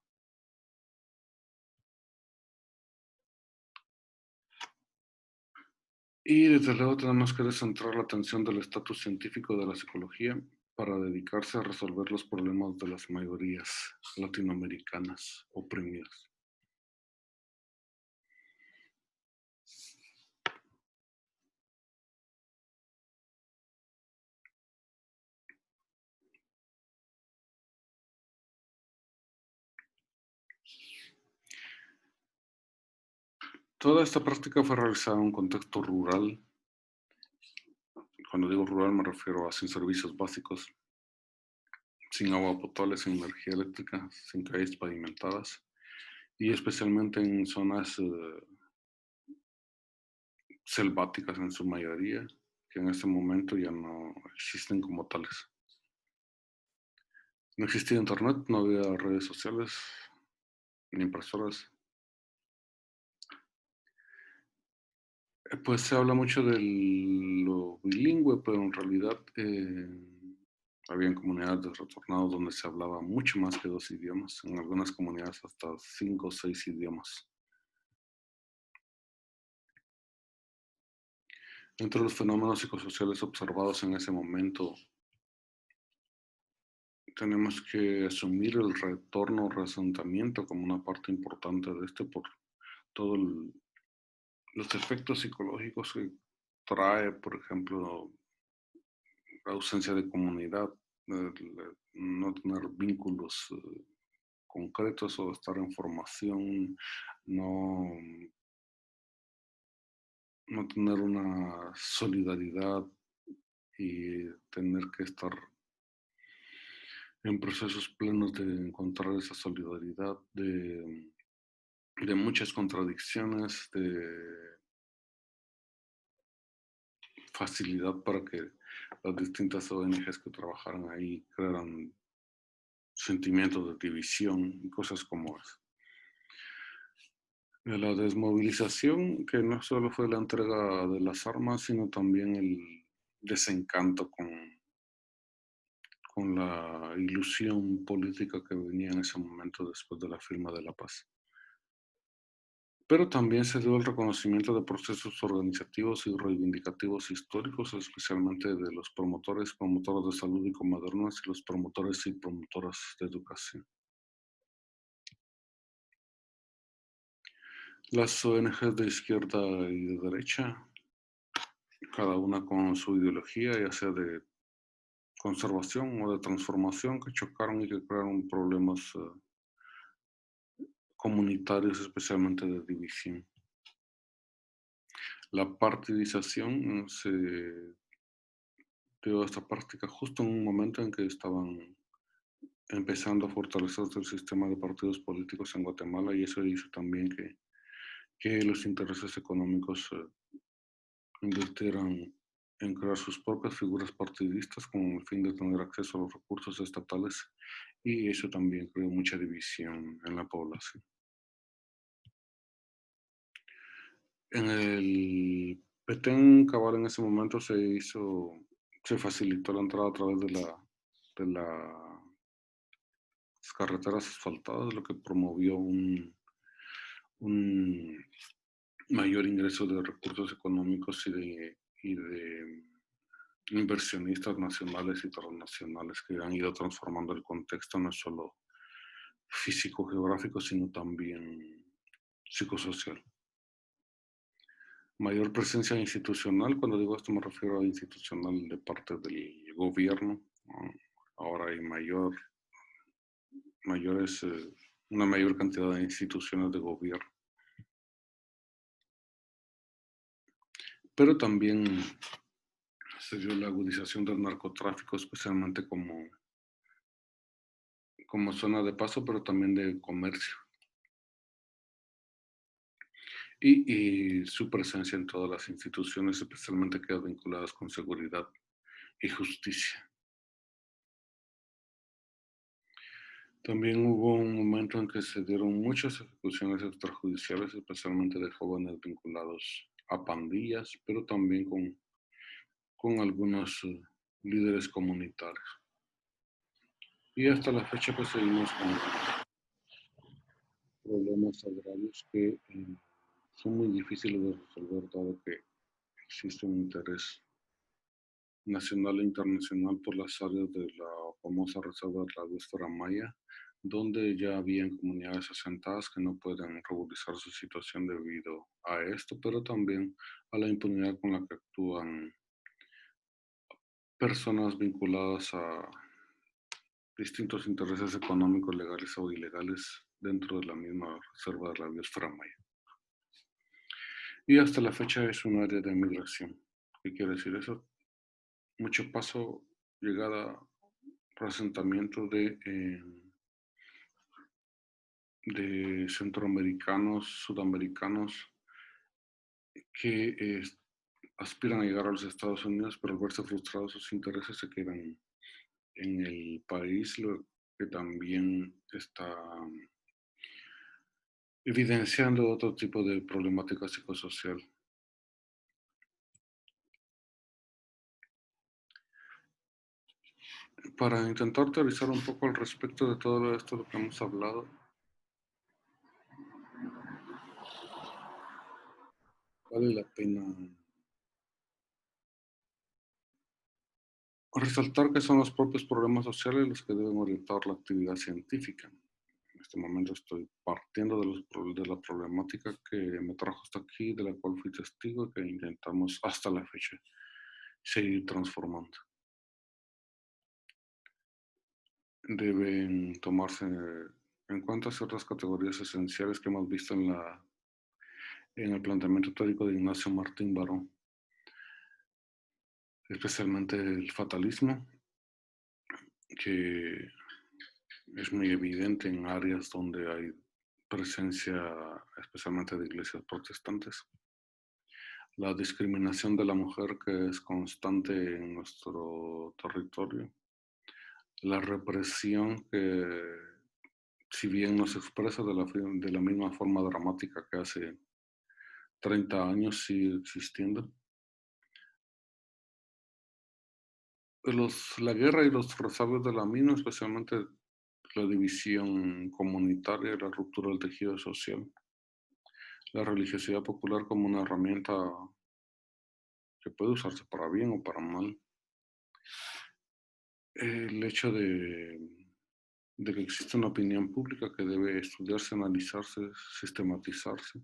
Y desde luego tenemos que descentrar la atención del estatus científico de la psicología para dedicarse a resolver los problemas de las mayorías latinoamericanas oprimidas. Toda esta práctica fue realizada en un contexto rural. Cuando digo rural me refiero a sin servicios básicos, sin agua potable, sin energía eléctrica, sin calles pavimentadas y especialmente en zonas selváticas en su mayoría, que en este momento ya no existen como tales. No existía internet, no había redes sociales ni impresoras. Pues se habla mucho de lo bilingüe, pero en realidad había comunidades de retornados donde se hablaba mucho más que 2 idiomas, en algunas comunidades hasta 5 o 6 idiomas. Entre los fenómenos psicosociales observados en ese momento, tenemos que asumir el retorno o reasentamiento como una parte importante de este por todos los efectos psicológicos que trae, por ejemplo, la ausencia de comunidad, no tener vínculos concretos o estar en formación, no tener una solidaridad y tener que estar en procesos plenos de encontrar esa solidaridad, de muchas contradicciones, de facilidad para que las distintas ONGs que trabajaran ahí crearan sentimientos de división y cosas como eso. La desmovilización, que no solo fue la entrega de las armas, sino también el desencanto con la ilusión política que venía en ese momento después de la firma de la paz. Pero también se dio el reconocimiento de procesos organizativos y reivindicativos históricos, especialmente de los promotores de salud y comadronas y los promotores y promotoras de educación. Las ONGs de izquierda y de derecha, cada una con su ideología, ya sea de conservación o de transformación, que chocaron y que crearon problemas comunitarios, especialmente de división. La partidización se dio a esta práctica justo en un momento en que estaban empezando a fortalecerse el sistema de partidos políticos en Guatemala, y eso hizo también que los intereses económicos invirtieran en crear sus propias figuras partidistas con el fin de tener acceso a los recursos estatales, y eso también creó mucha división en la población. En el Petén cabal en ese momento se facilitó la entrada a través de las carreteras asfaltadas, lo que promovió un mayor ingreso de recursos económicos y de inversionistas nacionales y transnacionales que han ido transformando el contexto no solo físico-geográfico, sino también psicosocial. Mayor presencia institucional, cuando digo esto me refiero a institucional de parte del gobierno. Ahora hay una mayor cantidad de instituciones de gobierno. Pero también se dio la agudización del narcotráfico, especialmente como zona de paso, pero también de comercio. Y su presencia en todas las instituciones, especialmente aquellas vinculadas con seguridad y justicia. También hubo un momento en que se dieron muchas ejecuciones extrajudiciales, especialmente de jóvenes vinculados a pandillas, pero también con algunos líderes comunitarios. Y hasta la fecha pues seguimos con problemas agrarios que son muy difíciles de resolver, dado que existe un interés nacional e internacional por las áreas de la famosa reserva de la biosfera maya, donde ya habían comunidades asentadas que no pueden regularizar su situación debido a esto, pero también a la impunidad con la que actúan personas vinculadas a distintos intereses económicos, legales o ilegales dentro de la misma reserva de la biosfera maya. y hasta la fecha es un área de migración. ¿Qué quiere decir eso? Mucho paso, llegada, asentamiento de centroamericanos, sudamericanos que aspiran a llegar a los Estados Unidos, pero al verse frustrados sus intereses se quedan en el país, lo que también está evidenciando otro tipo de problemática psicosocial. Para intentar teorizar un poco al respecto de todo esto de lo que hemos hablado, vale la pena resaltar que son los propios problemas sociales los que deben orientar la actividad científica. En este momento estoy partiendo de la problemática que me trajo hasta aquí, de la cual fui testigo y que intentamos hasta la fecha seguir transformando. Deben tomarse en cuenta ciertas categorías esenciales que hemos visto en el planteamiento teórico de Ignacio Martín Baró, especialmente el fatalismo, que es muy evidente en áreas donde hay presencia especialmente de iglesias protestantes. La discriminación de la mujer, que es constante en nuestro territorio. La represión que, si bien no se expresa de la misma forma dramática que hace 30 años, sigue existiendo. La guerra y los resabios de la misma, especialmente la división comunitaria y la ruptura del tejido social. La religiosidad popular como una herramienta que puede usarse para bien o para mal. El hecho de que existe una opinión pública que debe estudiarse, analizarse, sistematizarse.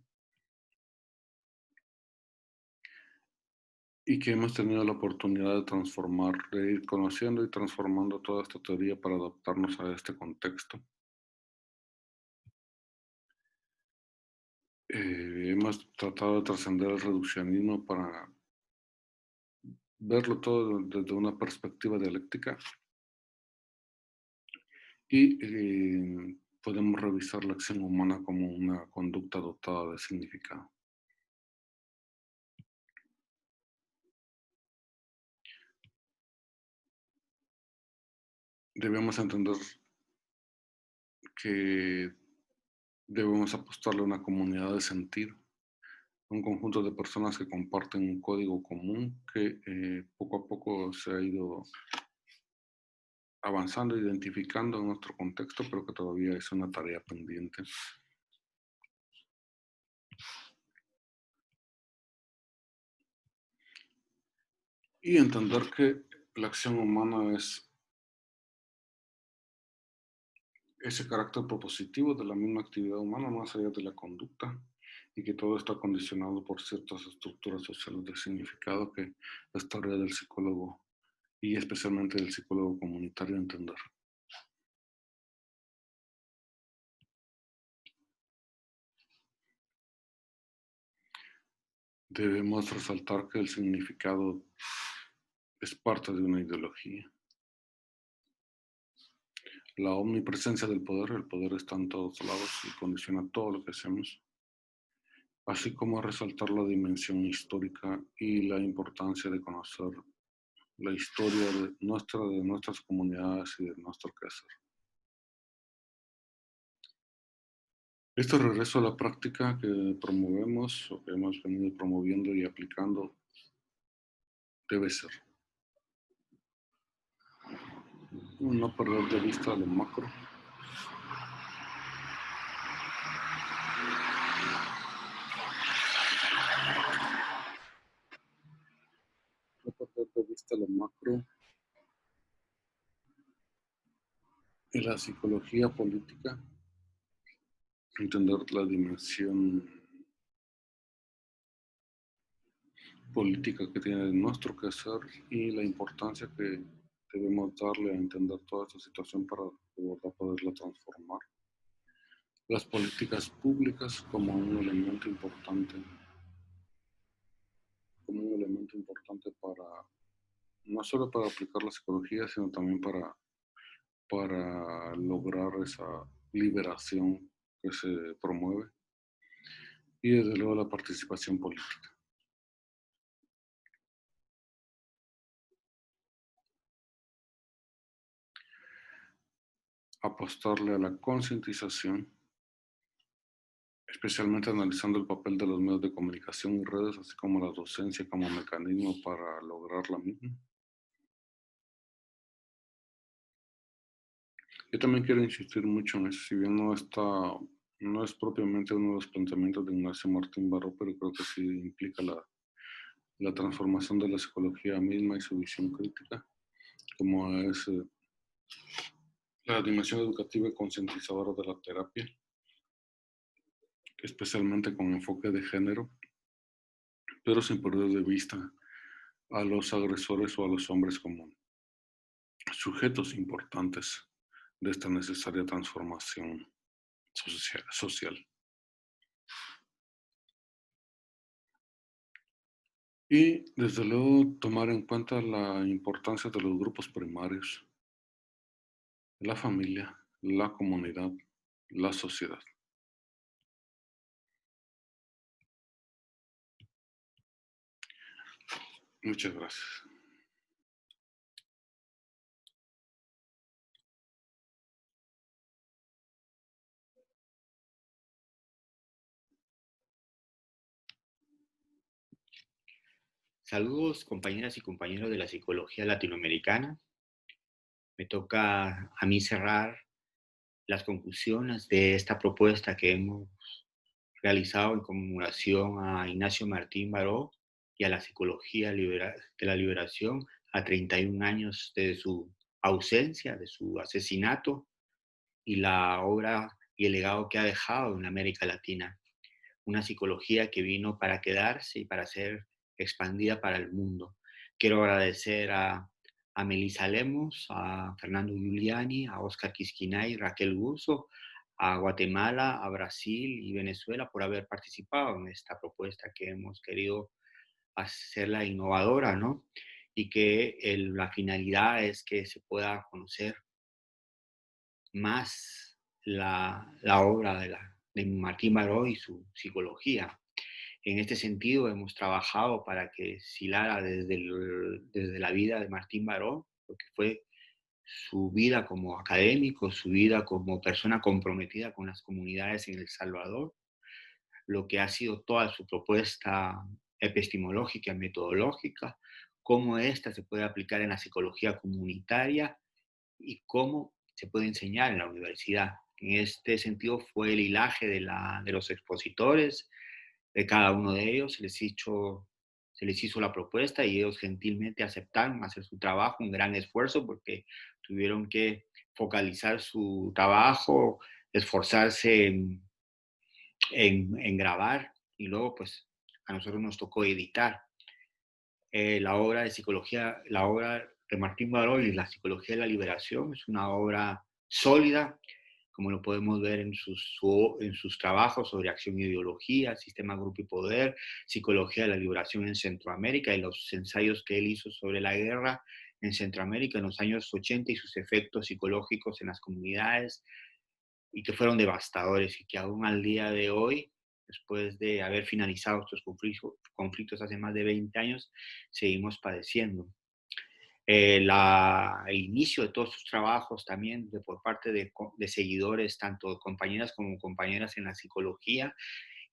Y que hemos tenido la oportunidad de transformar, de ir conociendo y transformando toda esta teoría para adaptarnos a este contexto. Hemos tratado de trascender el reduccionismo para verlo todo desde una perspectiva dialéctica y podemos revisar la acción humana como una conducta dotada de significado. Debemos entender que debemos apostarle a una comunidad de sentido, un conjunto de personas que comparten un código común que poco a poco se ha ido avanzando, identificando en nuestro contexto, pero que todavía es una tarea pendiente. Y entender que la acción humana es ese carácter propositivo de la misma actividad humana, más allá de la conducta, y que todo está condicionado por ciertas estructuras sociales de significado que es tarea del psicólogo y especialmente del psicólogo comunitario entender. Debemos resaltar que el significado es parte de una ideología. La omnipresencia del poder, el poder está en todos lados y condiciona todo lo que hacemos, así como resaltar la dimensión histórica y la importancia de conocer la historia de nuestras comunidades y de nuestro quehacer. Este regreso a la práctica que promovemos o que hemos venido promoviendo y aplicando debe ser no perder de vista lo macro, no perder de vista lo macro y la psicología política, entender la dimensión política que tiene nuestro quehacer y la importancia que debemos darle a entender toda esta situación para de verdad poderla transformar. Las políticas públicas como un elemento importante sumamente importante para, no solo para aplicar la psicología, sino también para lograr esa liberación que se promueve y desde luego la participación política. Apostarle a la concientización, especialmente analizando el papel de los medios de comunicación y redes, así como la docencia como mecanismo para lograr la misma. Yo también quiero insistir mucho en eso, si bien no es propiamente uno de los planteamientos de Ignacio Martín Baró, pero creo que sí implica la transformación de la psicología misma y su visión crítica, como es la dimensión educativa y concientizadora de la terapia, especialmente con enfoque de género, pero sin perder de vista a los agresores o a los hombres como sujetos importantes de esta necesaria transformación social. Y desde luego tomar en cuenta la importancia de los grupos primarios, la familia, la comunidad, la sociedad. Muchas gracias. Saludos, compañeras y compañeros de la psicología latinoamericana. Me toca a mí cerrar las conclusiones de esta propuesta que hemos realizado en conmemoración a Ignacio Martín Baró y a la psicología de la liberación a 31 años de su ausencia, de su asesinato y la obra y el legado que ha dejado en América Latina. Una psicología que vino para quedarse y para ser expandida para el mundo. Quiero agradecer a Melissa Lemos, a Fernando Giuliani, a Oscar Quisquinay, Raquel Gusso, a Guatemala, a Brasil y Venezuela por haber participado en esta propuesta que hemos querido hacerla innovadora, ¿no? Y que la finalidad es que se pueda conocer más la obra de Martín Baró y su psicología. En este sentido, hemos trabajado para que Silara, desde la vida de Martín Baró, lo que fue su vida como académico, su vida como persona comprometida con las comunidades en El Salvador, lo que ha sido toda su propuesta epistemológica, metodológica, cómo esta se puede aplicar en la psicología comunitaria y cómo se puede enseñar en la universidad. En este sentido fue el hilaje de los expositores, de cada uno de ellos, se les hizo la propuesta y ellos gentilmente aceptaron hacer su trabajo, un gran esfuerzo porque tuvieron que focalizar su trabajo, esforzarse en grabar y luego pues a nosotros nos tocó editar. La obra de psicología, la obra de Martín Baró y la psicología de la liberación es una obra sólida, como lo podemos ver en sus trabajos sobre acción e ideología, sistema, grupo y poder, psicología de la liberación en Centroamérica y los ensayos que él hizo sobre la guerra en Centroamérica en los años 80 y sus efectos psicológicos en las comunidades y que fueron devastadores y que aún al día de hoy, después de haber finalizado estos conflictos hace más de 20 años, seguimos padeciendo. El inicio de todos sus trabajos también por parte de seguidores, tanto compañeras como compañeras en la psicología,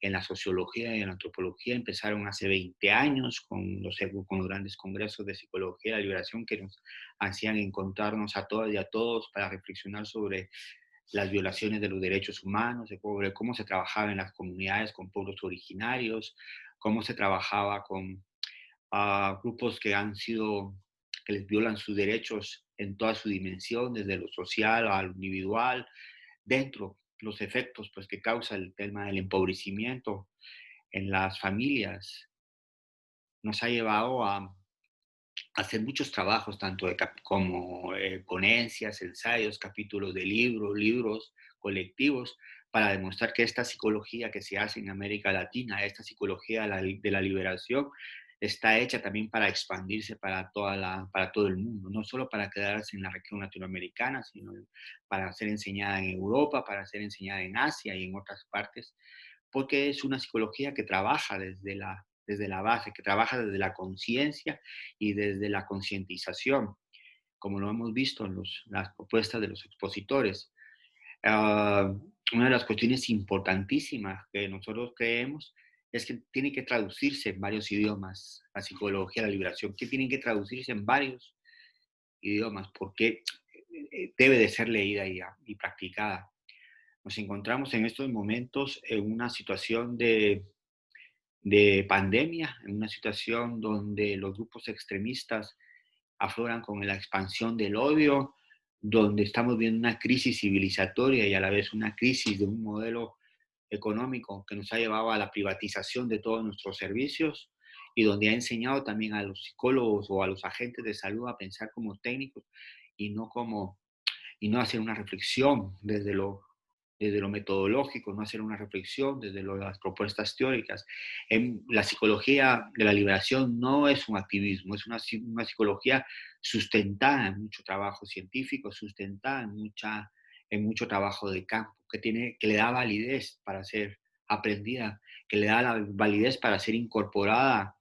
en la sociología y en la antropología, empezaron hace 20 años con los grandes congresos de psicología de la liberación que nos hacían encontrarnos a todas y a todos para reflexionar sobre las violaciones de los derechos humanos, sobre cómo se trabajaba en las comunidades con pueblos originarios, cómo se trabajaba con grupos que les violan sus derechos en toda su dimensión, desde lo social a lo individual, dentro los efectos pues, que causa el tema del empobrecimiento en las familias. Nos ha llevado a hacer muchos trabajos, tanto como ponencias, ensayos, capítulos de libros colectivos, para demostrar que esta psicología que se hace en América Latina, esta psicología de la liberación, está hecha también para expandirse para todo el mundo, no solo para quedarse en la región latinoamericana, sino para ser enseñada en Europa, para ser enseñada en Asia y en otras partes, porque es una psicología que trabaja desde la base, que trabaja desde la conciencia y desde la concientización, como lo hemos visto en las propuestas de los expositores. Una de las cuestiones importantísimas que nosotros creemos es que tiene que traducirse en varios idiomas, la psicología de la liberación, que tienen que traducirse en varios idiomas, porque debe de ser leída y practicada. Nos encontramos en estos momentos en una situación de pandemia, en una situación donde los grupos extremistas afloran con la expansión del odio, donde estamos viendo una crisis civilizatoria y a la vez una crisis de un modelo económico que nos ha llevado a la privatización de todos nuestros servicios y donde ha enseñado también a los psicólogos o a los agentes de salud a pensar como técnicos y no hacer una reflexión desde lo metodológico, no hacer una reflexión desde las propuestas teóricas. La psicología de la liberación no es un activismo, es una psicología sustentada en mucho trabajo científico, sustentada en mucho trabajo de campo, que le da validez para ser aprendida, que le da la validez para ser incorporada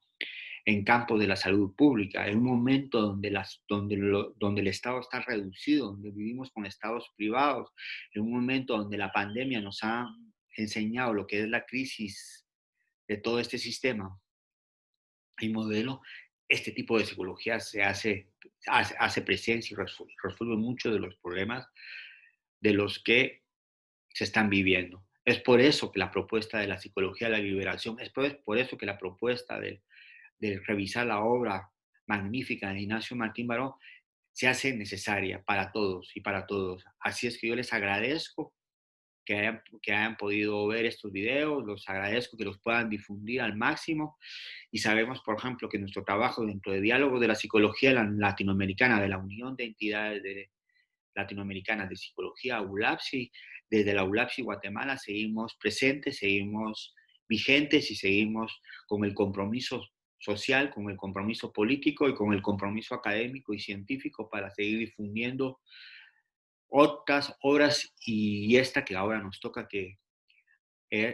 en campos de la salud pública, en un momento donde el Estado está reducido, donde vivimos con estados privados, en un momento donde la pandemia nos ha enseñado lo que es la crisis de todo este sistema y modelo, este tipo de psicología hace presencia y resuelve muchos de los problemas de los que se están viviendo. Es por eso que la propuesta de la psicología de la liberación, es por eso que la propuesta de revisar la obra magnífica de Ignacio Martín Baró se hace necesaria para todos y para todos. Así es que yo les agradezco que hayan podido ver estos videos, los agradezco que los puedan difundir al máximo y sabemos, por ejemplo, que nuestro trabajo dentro de Diálogo de la Psicología Latinoamericana, de la Unión de Entidades Latinoamericanas de Psicología, ULAPSI, desde la ULAPSI Guatemala seguimos presentes, seguimos vigentes y seguimos con el compromiso social, con el compromiso político y con el compromiso académico y científico para seguir difundiendo otras obras y esta que ahora nos toca, que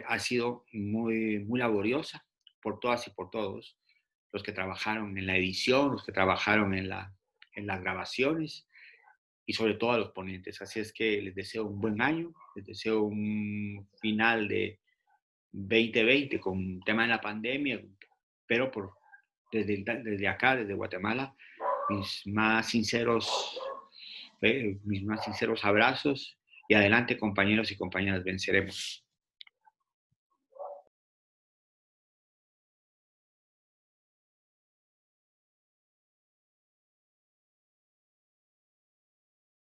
ha sido muy, muy laboriosa por todas y por todos, los que trabajaron en la edición, los que trabajaron en las grabaciones y sobre todo a los ponentes. Así es que les deseo un buen año, les deseo un final de 2020 con un tema de la pandemia, pero desde acá, desde Guatemala, mis más sinceros abrazos y adelante, compañeros y compañeras, venceremos.